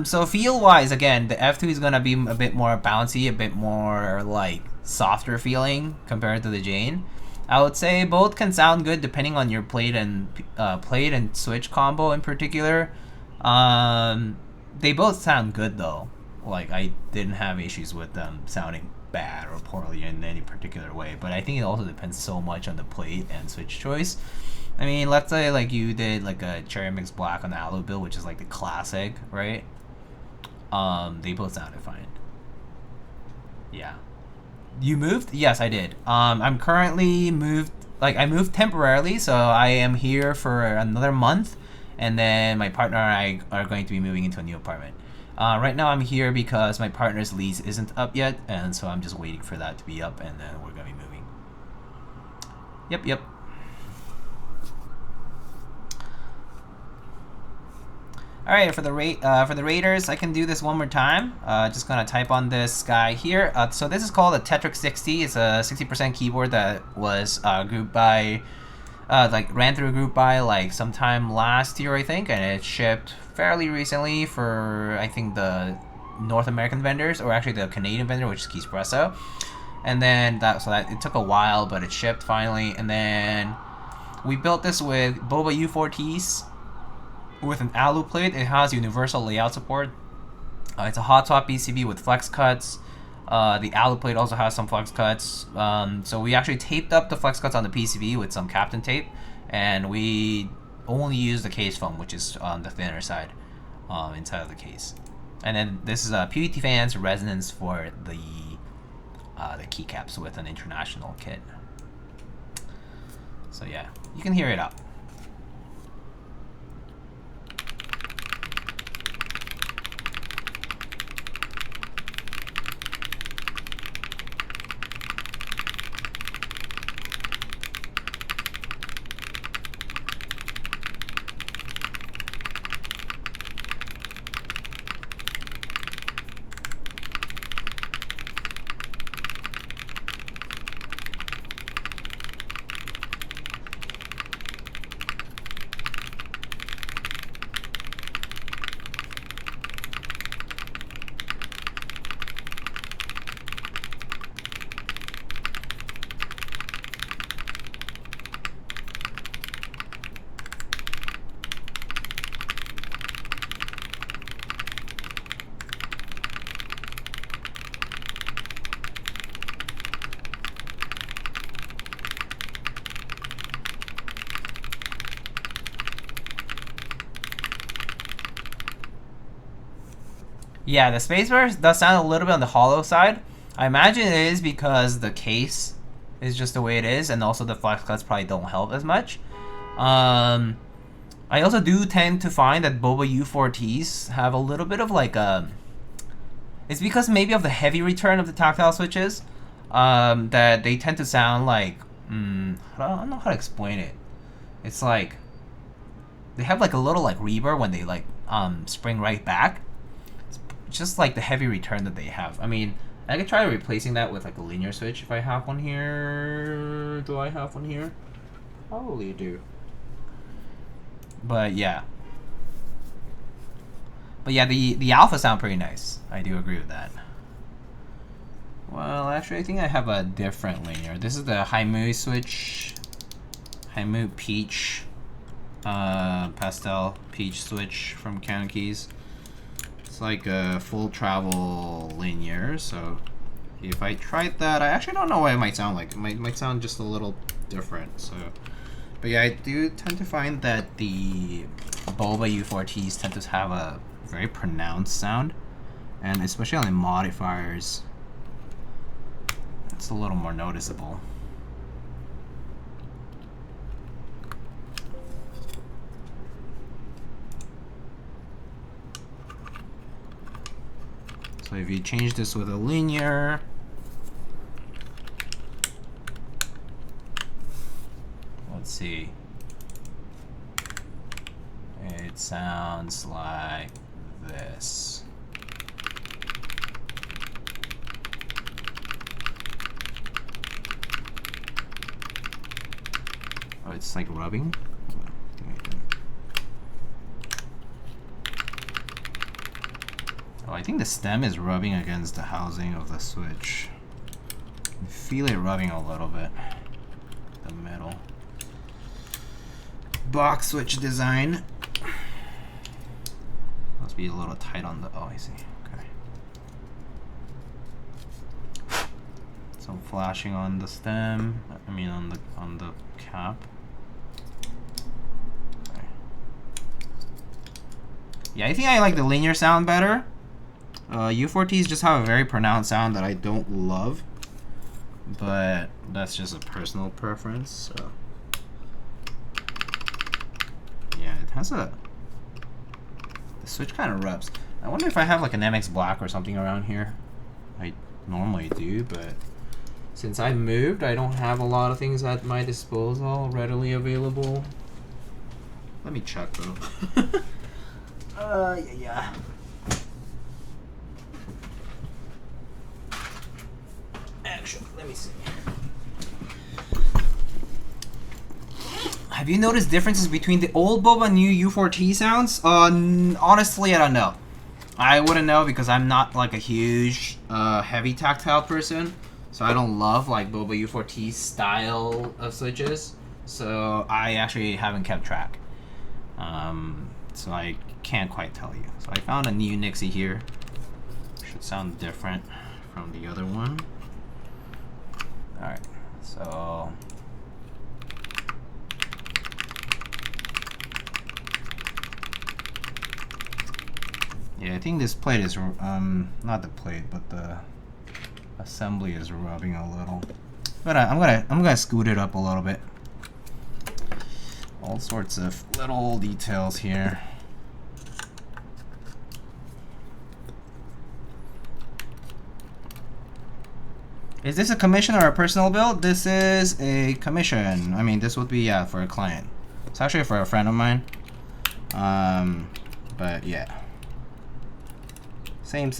So feel-wise, again, the F2 is gonna be a bit more bouncy, a bit more like softer feeling compared to the Jane. I would say both can sound good depending on your plate and switch combo in particular. They both sound good though. Like I didn't have issues with them sounding bad or poorly in any particular way, but I think it also depends so much on the plate and switch choice. I mean, let's say like you did like a cherry mix black on the Alu build, which is like the classic, right? They both sounded fine. Yeah. You moved? Yes, I did. I'm currently moved. Like I moved temporarily, so I am here for another month, and then my partner and I are going to be moving into a new apartment. Right now I'm here because my partner's lease isn't up yet, and so I'm just waiting for that to be up, and then we're gonna be moving. Yep. All right, for the raiders, I can do this one more time. Just gonna type on this guy here. So this is called a Tetrix 60. It's a 60% keyboard that was grouped by, ran through a group by like sometime last year, I think, and it shipped fairly recently for I think the North American vendors, or actually the Canadian vendor, which is Keycaps. And then that it took a while, but it shipped finally. And then we built this with Boba U4Ts. With an alu plate. It has universal layout support. It's a hot swap PCB with flex cuts. The alu plate also has some flex cuts. So we actually taped up the flex cuts on the PCB with some Captain tape, and we only use the case foam, which is on the thinner side, inside of the case. And then this is a PBTfans resonance for the keycaps with an international kit. So yeah, you can hear it out. Yeah, the spacebar does sound a little bit on the hollow side. I imagine it is because the case is just the way it is, and also the flex cuts probably don't help as much. I also do tend to find that Boba U4Ts have a little bit of like a... It's because maybe of the heavy return of the tactile switches, that they tend to sound like... I don't know how to explain it. It's like... They have like a little like reverb when they like spring right back. Just like the heavy return that they have. I mean, I could try replacing that with like a linear switch if I have one here. Do I have one here? Probably do. But yeah. The alpha sound pretty nice. I do agree with that. Well, actually, I think I have a different linear. This is the RME switch. RME Peach. Pastel Peach switch from Canon Keys. It's like a full travel linear, so if I tried that, I actually don't know what it might sound like. It might sound just a little different. So, but yeah, I do tend to find that the Boba U4Ts tend to have a very pronounced sound, and especially on the modifiers, it's a little more noticeable. So if you change this with a linear, let's see, it sounds like this. Oh, it's like rubbing. Oh, I think the stem is rubbing against the housing of the switch. I feel it rubbing a little bit. The middle. Box switch design. Must be a little tight on the. Oh, I see. Okay. Some flashing on the stem. I mean on the cap. Okay. Yeah, I think I like the linear sound better. U4Ts just have a very pronounced sound that I don't love, but that's just a personal preference. So yeah, it has a. The switch kind of rubs. I wonder if I have like an MX Black or something around here. I normally do, but since I moved, I don't have a lot of things at my disposal readily available. Let me check though. Yeah. Actually, let me see. Have you noticed differences between the old Boba and new U4T sounds? Honestly, I don't know. I wouldn't know because I'm not like a huge heavy tactile person, so I don't love like Boba U4T style of switches. So I actually haven't kept track. So I can't quite tell you. So I found a new Nixie here. Should sound different from the other one. Alright, so yeah, I think this plate is not the plate, but the assembly is rubbing a little. But I'm gonna scoot it up a little bit. All sorts of little details here. Is this a commission or a personal build? This is a commission. I mean, this would be, yeah, for a client. It's actually for a friend of mine. But yeah. Same.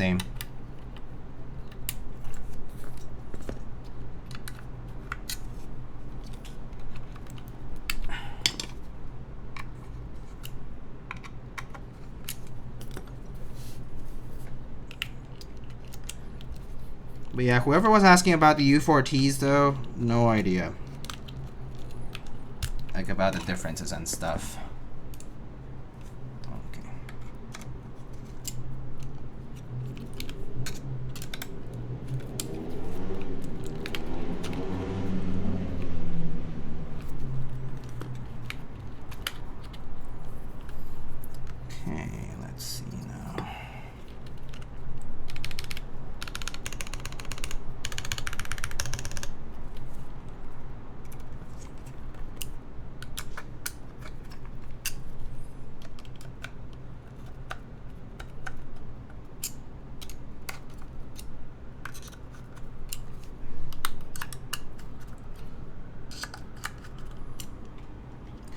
But yeah, whoever was asking about the U4Ts though, no idea. Like about the differences and stuff. Okay. Okay, let's see now.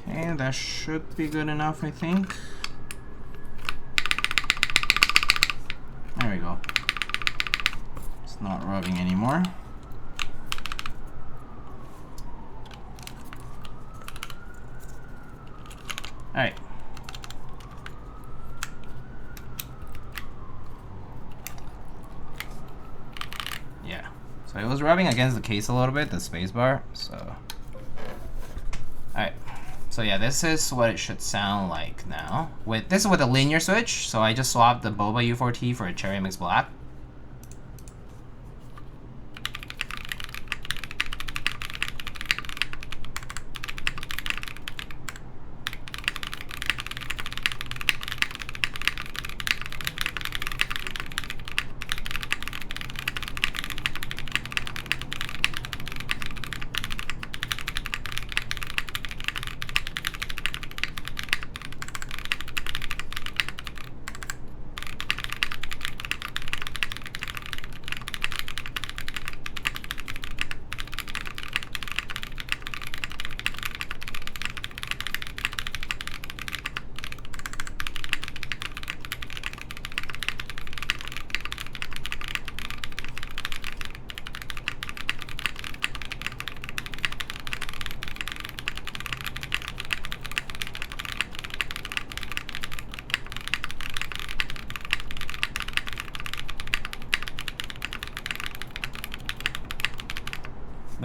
Okay, that should be good enough, I think. There we go. It's not rubbing anymore. Alright. Yeah. So it was rubbing against the case a little bit, the spacebar, so. Alright. So yeah, this is what it should sound like now. This is with a linear switch, so I just swapped the Boba U4T for a Cherry MX Black.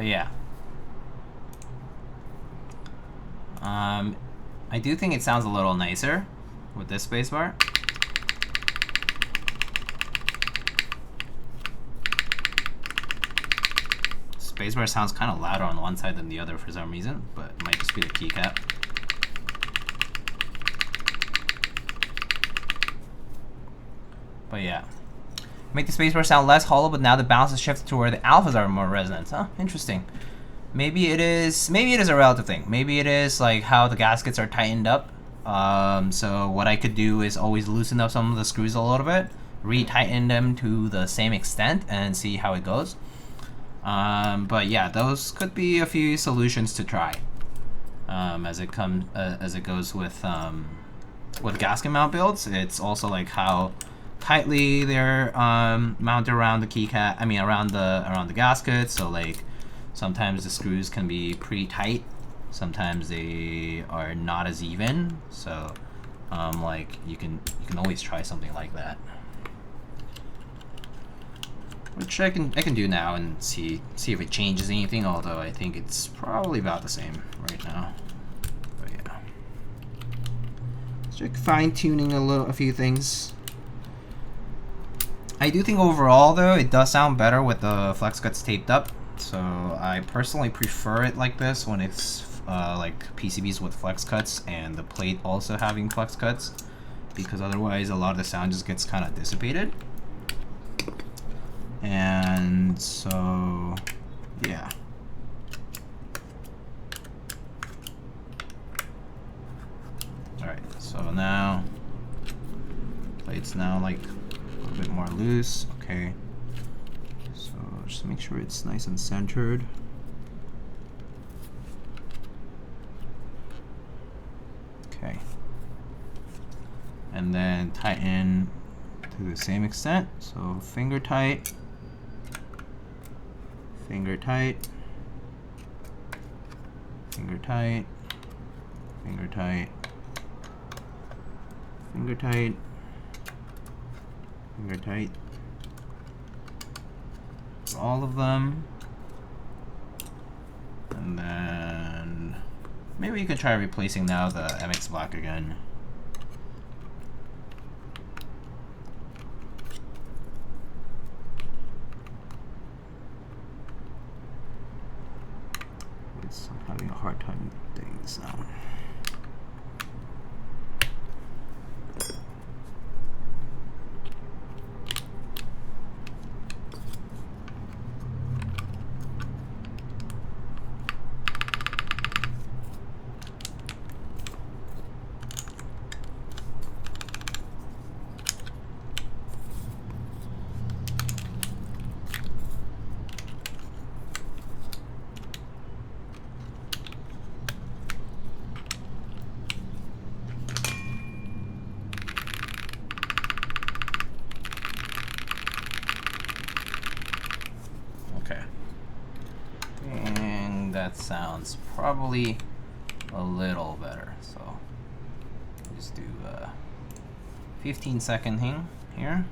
yeah. I do think it sounds a little nicer with this spacebar. Spacebar sounds kind of louder on one side than the other for some reason, but it might just be the keycap. But yeah. Make the spacebar sound less hollow, but now the balance is shifted to where the alphas are more resonant. Huh, interesting. Maybe it is a relative thing. Maybe it is like how the gaskets are tightened up. So what I could do is always loosen up some of the screws a little bit, re-tighten them to the same extent, and see how it goes. But yeah, those could be a few solutions to try as it goes with gasket mount builds. It's also like how tightly they're mounted around the keycap. I mean, around the gasket. So like sometimes the screws can be pretty tight. Sometimes they are not as even. So like you can always try something like that, which I can do now and see if it changes anything. Although I think it's probably about the same right now. But yeah, just fine tuning a few things. I do think overall though it does sound better with the flex cuts taped up. So I personally prefer it like this when it's like PCBs with flex cuts and the plate also having flex cuts, because otherwise a lot of the sound just gets kind of dissipated. And so yeah. Alright, so now plate's now like a little bit more loose. Okay, so just make sure it's nice and centered. Okay, and then tighten to the same extent. So finger tight, finger tight, finger tight, finger tight, finger tight, finger tight. All of them. And then maybe you could try replacing now the MX block again. I'm having a hard time doing this now. That sounds probably a little better, so just do a 15-second thing here.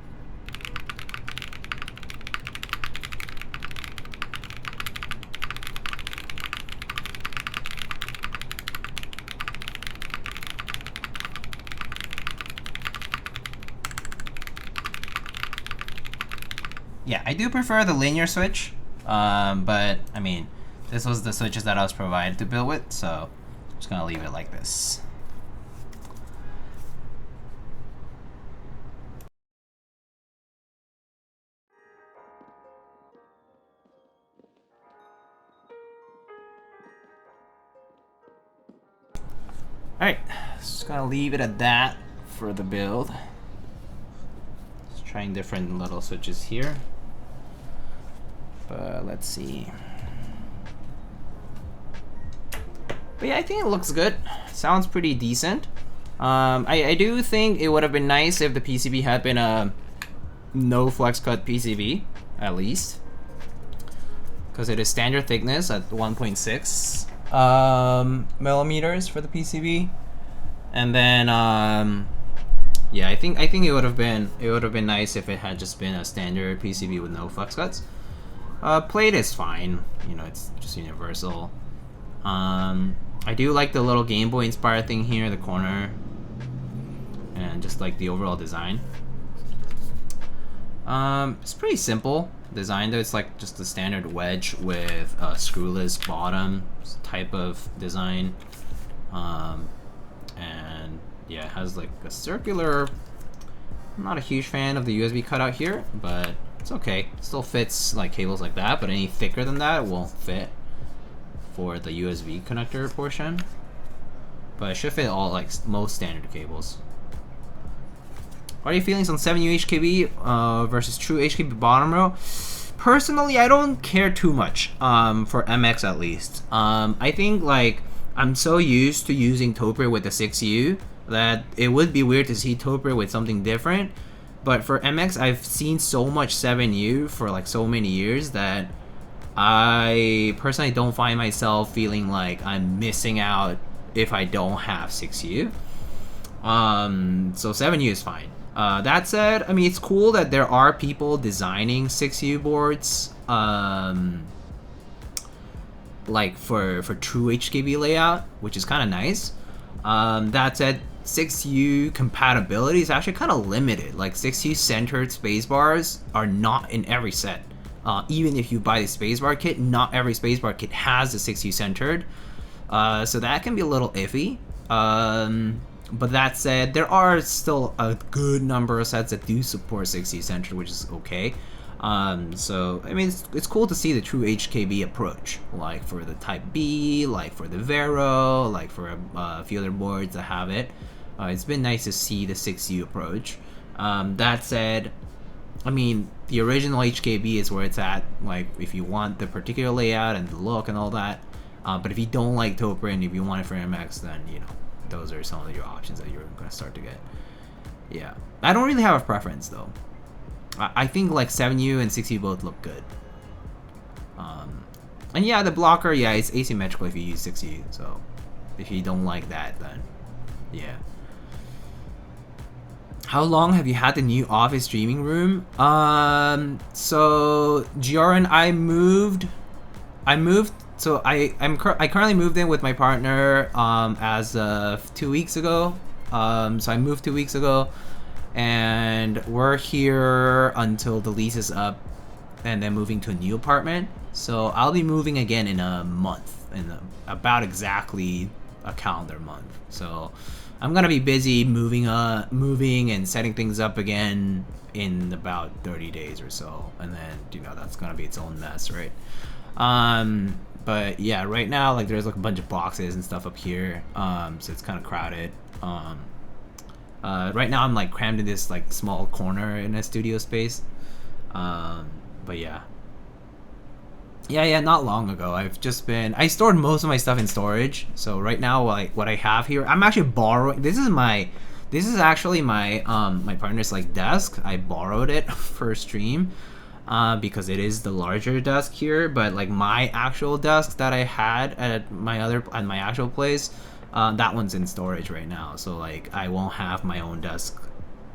Yeah, I do prefer the linear switch, but I mean, this was the switches that I was provided to build with, so I'm just gonna leave it like this. Alright, just gonna leave it at that for the build. Just trying different little switches here. But let's see. But yeah, I think it looks good. Sounds pretty decent. I do think it would have been nice if the PCB had been a no flex cut PCB, at least. Because it is standard thickness at 1.6 millimeters for the PCB. And then yeah, I think it would have been nice if it had just been a standard PCB with no flex cuts. Plate is fine. You know, it's just universal. I do like the little Game Boy inspired thing here, the corner, and just like the overall design. It's pretty simple design though. It's like just the standard wedge with a screwless bottom type of design. And yeah, it has like a circular. I'm not a huge fan of the USB cutout here, but it's okay. It still fits like cables like that, but any thicker than that, it won't fit for the USB connector portion. But it should fit all like most standard cables. What are your feelings on 7U HKB versus true HKB bottom row? Personally, I don't care too much for MX at least. I think like I'm so used to using Topper with the 6U that it would be weird to see Topper with something different. But for MX, I've seen so much 7U for like so many years that I personally don't find myself feeling like I'm missing out if I don't have 6U. So 7U is fine. That said, I mean, it's cool that there are people designing 6U boards like for true HKB layout, which is kind of nice. That said, 6U compatibility is actually kind of limited. Like 6U centered spacebars are not in every set. Even if you buy the spacebar kit, not every spacebar kit has the 6U centered. So that can be a little iffy. But that said, there are still a good number of sets that do support 6U centered, which is okay. So I mean, it's cool to see the true HKB approach, like for the Type B, like for the Vero, like for a few other boards that have it. It's been nice to see the 6U approach. That said, I mean, the original HKB is where it's at, like if you want the particular layout and the look and all that. But if you don't like Topper and if you want it for MX, then you know, those are some of your options that you're gonna start to get. Yeah, I don't really have a preference though. I think like 7U and 6U both look good. And yeah, the blocker, yeah, it's asymmetrical if you use 6U. So if you don't like that, then yeah. How long have you had the new office streaming room? So Gioran, I moved. So I currently moved in with my partner as of 2 weeks ago. So I moved 2 weeks ago, and we're here until the lease is up, and then moving to a new apartment. So I'll be moving again in a month, in about exactly a calendar month. So I'm gonna be busy moving and setting things up again in about 30 days or so, and then you know that's gonna be its own mess, right? But yeah, right now like there's like a bunch of boxes and stuff up here, so it's kind of crowded. Right now I'm like crammed in this like small corner in a studio space. But yeah, not long ago I stored most of my stuff in storage. So right now, like what I have here, I'm actually borrowing. This is actually my my partner's like desk. I borrowed it for a stream because it is the larger desk here. But like my actual desk that I had at my actual place, that one's in storage right now. So like I won't have my own desk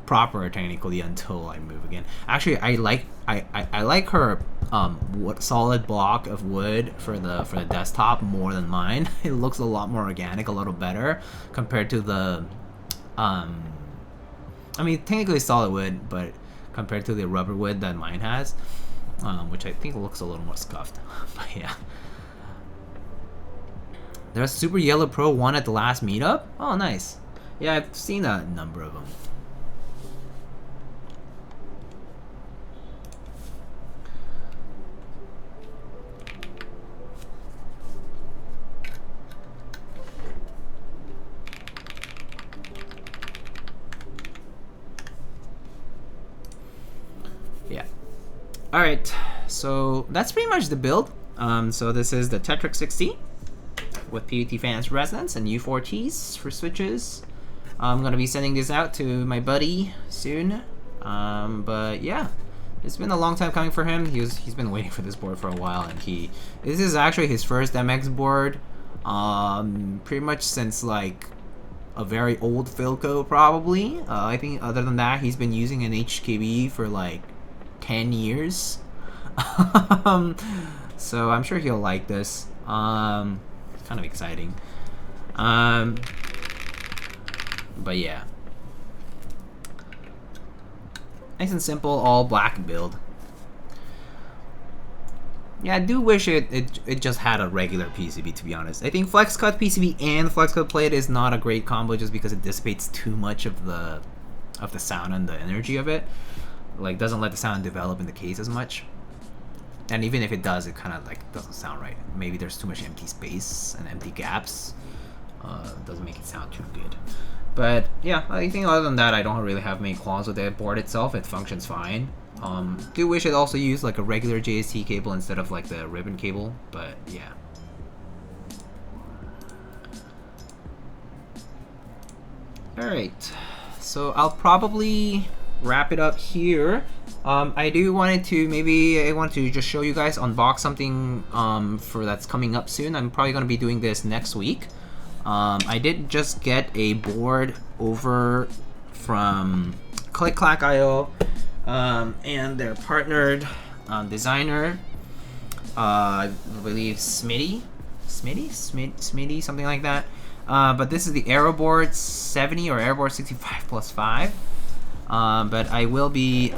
proper technically until I move again. Actually, I like her solid block of wood for the desktop more than mine. It looks a lot more organic, a little better compared to the I mean technically solid wood, but compared to the rubber wood that mine has, which I think looks a little more scuffed. But yeah, there's Super Yellow Pro 1 at the last meetup. Oh nice. Yeah, I've seen a number of them. Alright, so that's pretty much the build. So this is the Tetrix 60 with PBTfans resonance and U4Ts for switches. I'm gonna be sending this out to my buddy soon. But yeah, it's been a long time coming for him. He's been waiting for this board for a while, and this is actually his first MX board. Pretty much since like a very old Philco probably. I think other than that, he's been using an HKB for like 10 years. So I'm sure he'll like this. It's kind of exciting. But yeah, nice and simple, all black build. Yeah, I do wish it just had a regular PCB, to be honest. I think flex cut PCB and flex cut plate is not a great combo just because it dissipates too much of the sound and the energy of it. Like, doesn't let the sound develop in the case as much. And even if it does, it kind of like doesn't sound right. Maybe there's too much empty space and empty gaps. Doesn't make it sound too good. But yeah, I think other than that, I don't really have many qualms with the board itself. It functions fine. Do wish it also used like a regular JST cable instead of like the ribbon cable, but yeah. Alright, so I'll probably wrap it up here. I want to just show you guys, unbox something for that's coming up soon. I'm probably going to be doing this next week. I did just get a board over from ClickClack.io. And their partnered designer, I believe Smitty, something like that. But this is the Aeroboard 70 or Aeroboard 65 plus 5. But I will be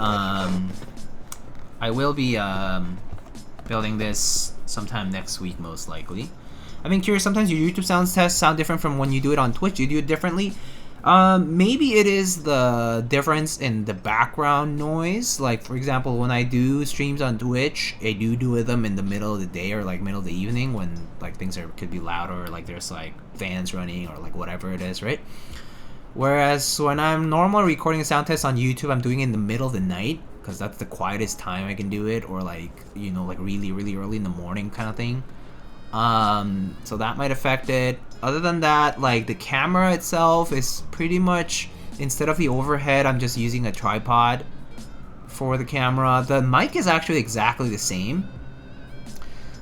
building this sometime next week, most likely. I've been curious. Sometimes your YouTube sound tests sound different from when you do it on Twitch. You do it differently. Maybe it is the difference in the background noise. Like, for example, when I do streams on Twitch, I do them in the middle of the day or like middle of the evening when like things could be louder, or like there's like fans running or like whatever it is, right? Whereas when I'm normally recording a sound test on YouTube, I'm doing it in the middle of the night because that's the quietest time I can do it, or like, you know, like really, really early in the morning kind of thing. So that might affect it. Other than that, like the camera itself is pretty much, instead of the overhead, I'm just using a tripod for the camera. The mic is actually exactly the same.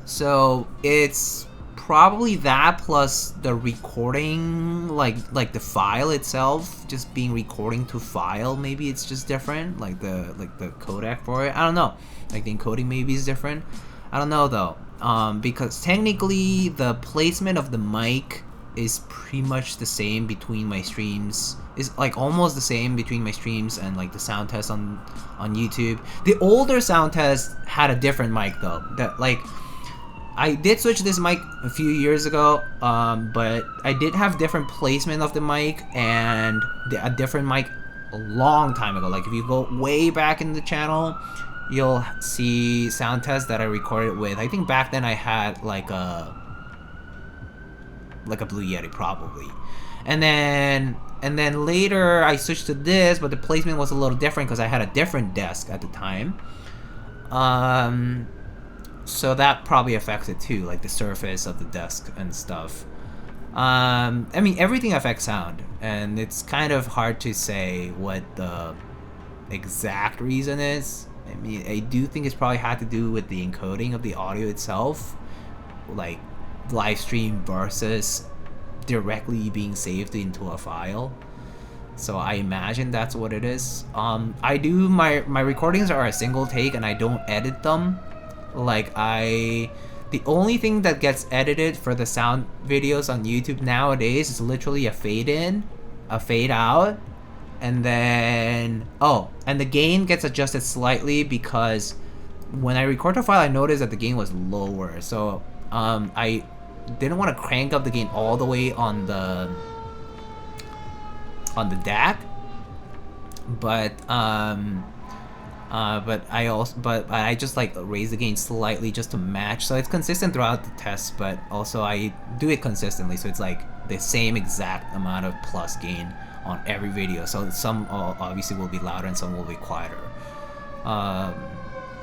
So it's probably that plus the recording, like the file itself just being recording to file. Maybe it's just different, like the codec for it. I don't know. Like the encoding maybe is different. I don't know though. Because technically the placement of the mic is pretty much the same between my streams. Is like almost the same between my streams and like the sound test on YouTube. The older sound test had a different mic though. That like I did switch this mic a few years ago, but I did have different placement of the mic and a different mic a long time ago. Like if you go way back in the channel, you'll see sound tests that I recorded with. I think back then I had like a Blue Yeti probably, and then later I switched to this, but the placement was a little different because I had a different desk at the time. So that probably affects it too, like the surface of the desk and stuff. I mean, everything affects sound, and it's kind of hard to say what the exact reason is. I mean, I do think it's probably had to do with the encoding of the audio itself, like live stream versus directly being saved into a file. So I imagine that's what it is. I do my recordings are a single take and I don't edit them. Like the only thing that gets edited for the sound videos on YouTube nowadays is literally a fade in, a fade out, and then and the gain gets adjusted slightly because when I record a file I noticed that the gain was lower. So I didn't want to crank up the gain all the way on the DAC, but I just like raise the gain slightly just to match, so it's consistent throughout the test, but also I do it consistently, so it's like the same exact amount of plus gain on every video. So some obviously will be louder and some will be quieter.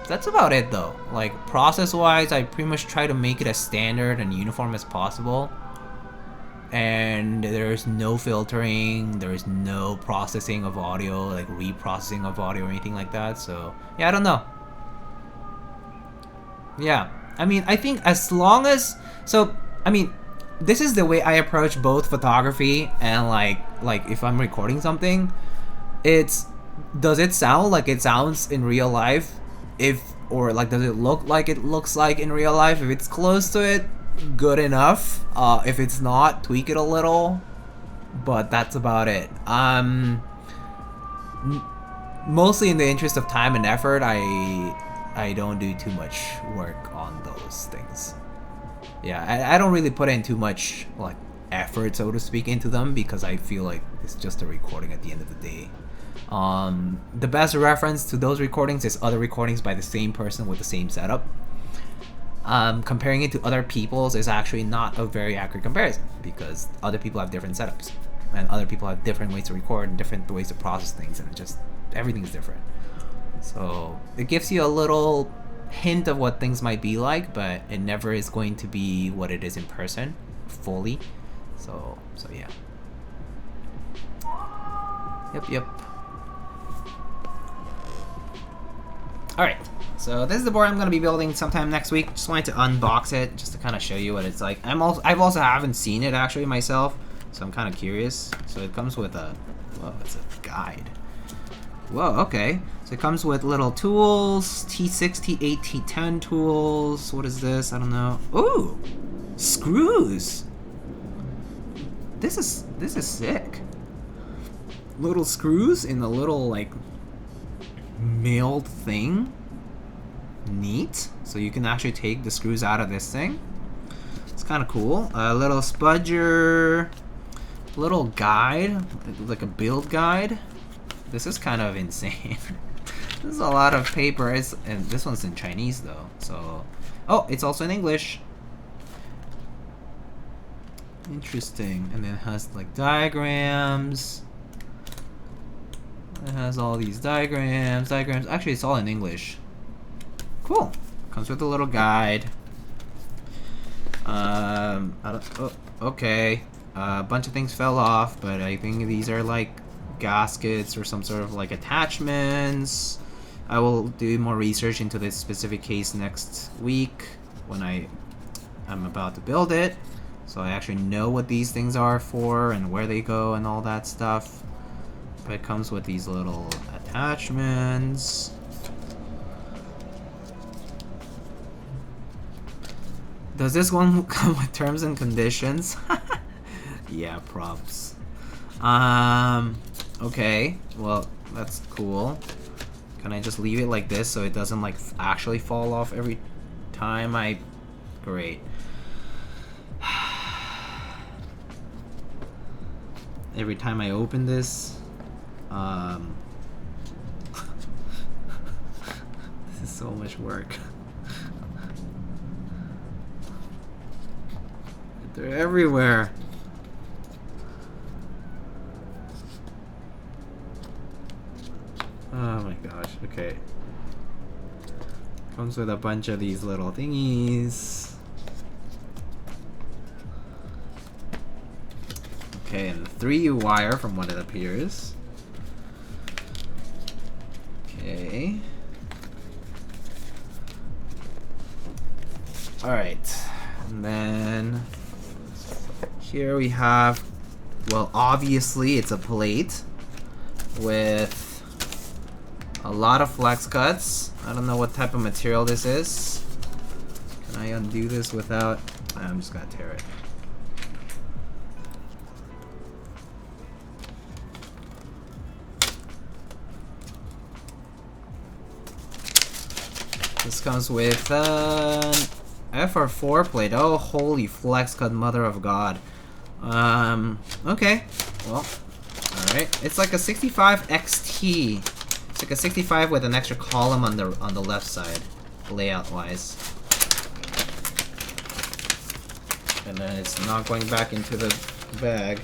That's about it though. Like process wise, I pretty much try to make it as standard and uniform as possible. And there's no filtering, there's no processing of audio, like reprocessing of audio or anything like that. So yeah, I don't know. Yeah, I mean, I think as long as, I mean, this is the way I approach both photography and like if I'm recording something, does it sound like it sounds in real life? If or like does it look like it looks like in real life? If it's close to it, good enough. If it's not, tweak it a little, but that's about it. Mostly in the interest of time and effort, I don't do too much work on those things. Yeah, I don't really put in too much like effort, so to speak, into them, because I feel like it's just a recording at the end of the day. The best reference to those recordings is other recordings by the same person with the same setup. Comparing it to other people's is actually not a very accurate comparison, because other people have different setups, and other people have different ways to record and different ways to process things, and just everything's different. So it gives you a little hint of what things might be like, but it never is going to be what it is in person fully. So yeah. Yep. Alright, so this is the board I'm going to be building sometime next week. Just wanted to unbox it just to kind of show you what it's like. I've also haven't seen it actually myself, so I'm kind of curious. So it comes with a, whoa, it's a guide. Whoa, okay. So it comes with little tools, T6, T8, T10 tools. What is this? I don't know. Ooh, screws. This is sick. Little screws in a little like milled thing. Neat. So you can actually take the screws out of this thing. It's kind of cool. A little spudger, little guide, like a build guide. This is kind of insane. This is a lot of paper. And this one's in Chinese though. So, oh, it's also in English. Interesting. And then it has like diagrams. It has all these diagrams. Actually, it's all in English. Cool. Comes with a little guide. Okay. A bunch of things fell off, but I think these are like gaskets or some sort of like attachments. I will do more research into this specific case next week when I'm about to build it, so I actually know what these things are for and where they go and all that stuff. But it comes with these little attachments. Does this one come with terms and conditions? Yeah, props. Okay, well, that's cool. Can I just leave it like this so it doesn't like actually fall off every time I... Great. Every time I open this, this is so much work. They're everywhere. Oh my gosh, okay. Comes with a bunch of these little thingies. Okay, and 3U wire from what it appears. Okay. Alright. And then here we have, well, obviously it's a plate with a lot of flex cuts. I don't know what type of material this is. Can I undo this without... I'm just gonna tear it. This comes with an FR4 plate. Oh, holy flex cut, mother of God. Okay. Well, alright. It's like a 65 XT. It's like a 65 with an extra column on the left side, layout wise. And then it's not going back into the bag.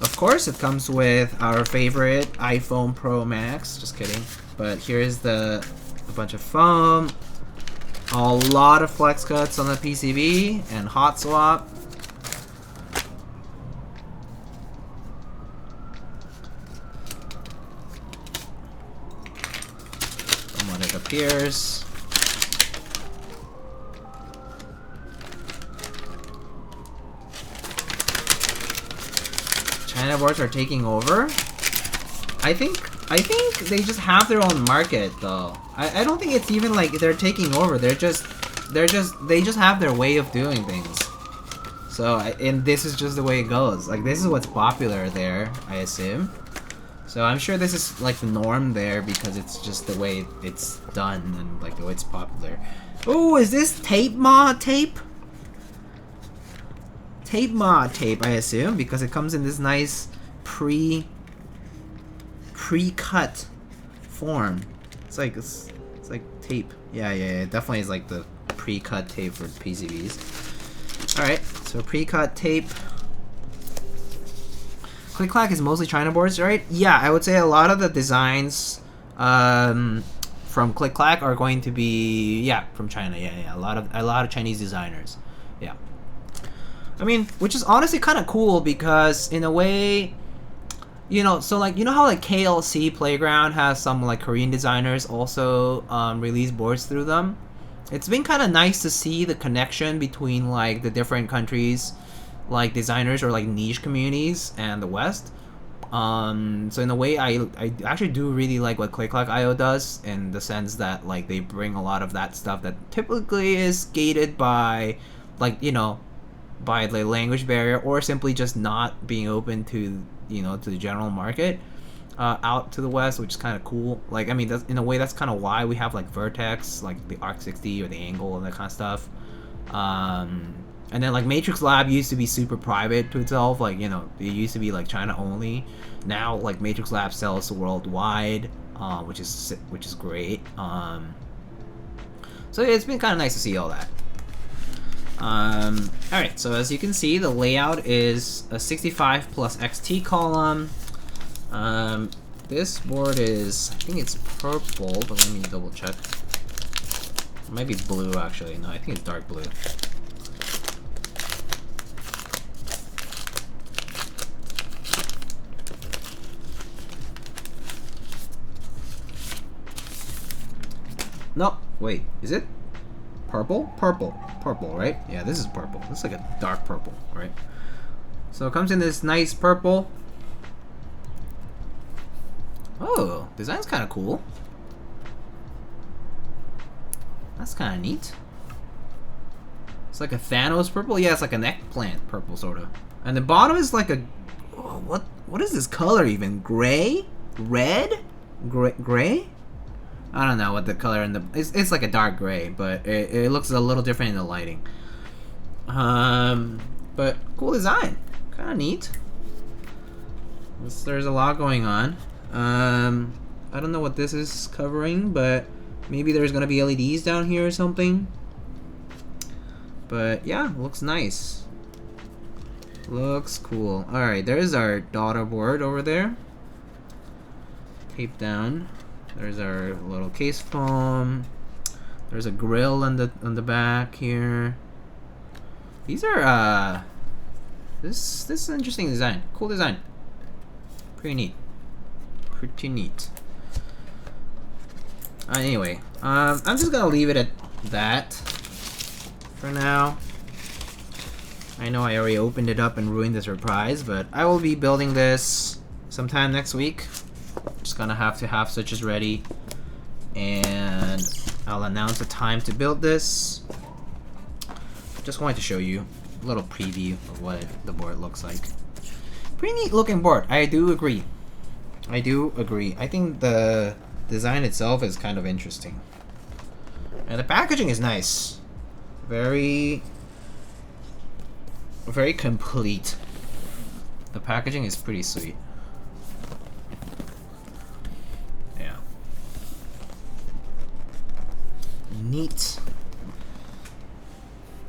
Of course, it comes with our favorite iPhone Pro Max. Just kidding. But here's a bunch of foam, a lot of flex cuts on the PCB, and hot swap. From what it appears. China boards are taking over. I think they just have their own market though. I don't think it's even like they're taking over. They just have their way of doing things. So and this is just the way it goes. Like this is what's popular there, I assume. So I'm sure this is like the norm there because it's just the way it's done and like the way it's popular. Oh, is this tape mod tape? Tape mod tape, I assume, because it comes in this nice pre-cut form. It's like tape. Yeah, it definitely is like the pre-cut tape for PCBs. All right, so pre-cut tape. Click Clack is mostly China boards, right? Yeah, I would say a lot of the designs from Click Clack are going to be from China. Yeah, a lot of Chinese designers. Yeah. I mean, which is honestly kind of cool because in a way, you know, so like you know how like KLC Playground has some like Korean designers also release boards through them. It's been kind of nice to see the connection between like the different countries, like designers or like niche communities and the West. So in a way, I actually do really like what Click.io does in the sense that like they bring a lot of that stuff that typically is gated by like, you know, by the language barrier or simply just not being open to, you know, to the general market out to the West, which is kind of cool. Like, I mean, that's, in a way, that's kind of why we have like Vertex, like the Arc 60 or the Angle and that kind of stuff. And then like Matrix Lab used to be super private to itself, like, you know, it used to be like China only. Now like Matrix Lab sells worldwide, which is great. So it's been kind of nice to see all that. Alright, so as you can see, the layout is a 65 plus XT column. This board is, I think it's purple, but let me double check. It might be blue actually. No, I think it's dark blue. No, wait, is it purple? Purple, right? Yeah, this is purple. This is like a dark purple, right? So it comes in this nice purple. Oh, design's kind of cool. That's kind of neat. It's like a Thanos purple. Yeah, it's like an eggplant purple, sort of. And the bottom is like a... Oh, what is this color even? Gray? Red? Gray? I don't know what the color in the... It's like a dark gray, but it looks a little different in the lighting. But cool design. Kind of neat. There's a lot going on. I don't know what this is covering, but maybe there's gonna be LEDs down here or something. But yeah, looks nice. Looks cool. Alright, there's our daughter board over there. Taped down. There's our little case foam. There's a grill on the back here. These are this is an interesting design. Cool design. Pretty neat. Pretty neat. Anyway, I'm just gonna leave it at that for now. I know I already opened it up and ruined the surprise, but I will be building this sometime next week. Just gonna have to have switches ready, and I'll announce the time to build this. Just wanted to show you a little preview of what the board looks like. Pretty neat looking board. I do agree. I think the design itself is kind of interesting, and the packaging is nice. Very complete. The packaging is pretty sweet. Yeah. Neat.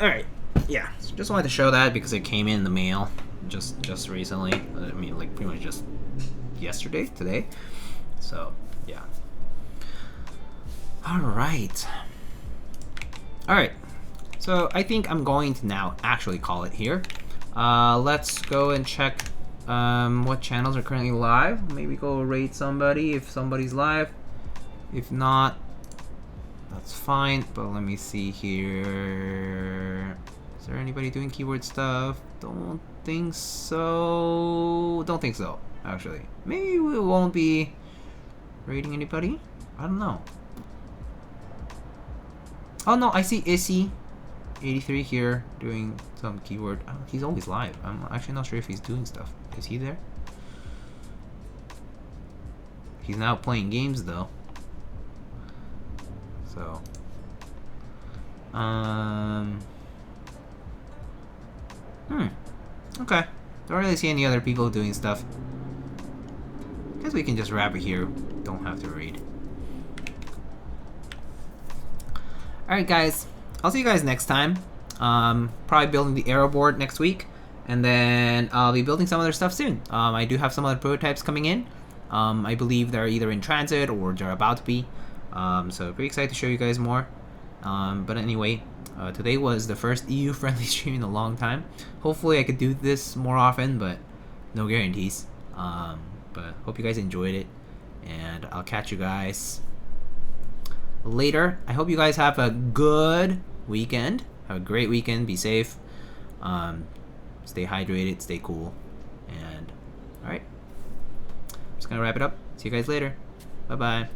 Alright. Yeah. So just wanted to show that because it came in the mail just recently. I mean, like pretty much just yesterday, today. So, yeah. Alright. Alright. So I think I'm going to now actually call it here. Let's go and check what channels are currently live. Maybe go rate somebody if somebody's live. If not, that's fine. But let me see here. Is there anybody doing keyboard stuff? Don't think so. actually. Maybe we won't be raiding anybody. I don't know. Oh no, I see Issy83 here doing some keyword. Oh, he's always live. I'm actually not sure if he's doing stuff. Is he there? He's now playing games though. So okay. Don't really see any other people doing stuff. Guess we can just wrap it here. Don't have to raid. Alright guys, I'll see you guys next time. Probably building the aero board next week, and then I'll be building some other stuff soon. I do have some other prototypes coming in. I believe they're either in transit or they're about to be. So pretty excited to show you guys more. But anyway, today was the first EU friendly stream in a long time. Hopefully I could do this more often, but no guarantees. But hope you guys enjoyed it, and I'll catch you guys later. I hope you guys have a good weekend. Have a great weekend. Be safe. Stay hydrated. Stay cool. And alright. Just gonna wrap it up. See you guys later. Bye bye.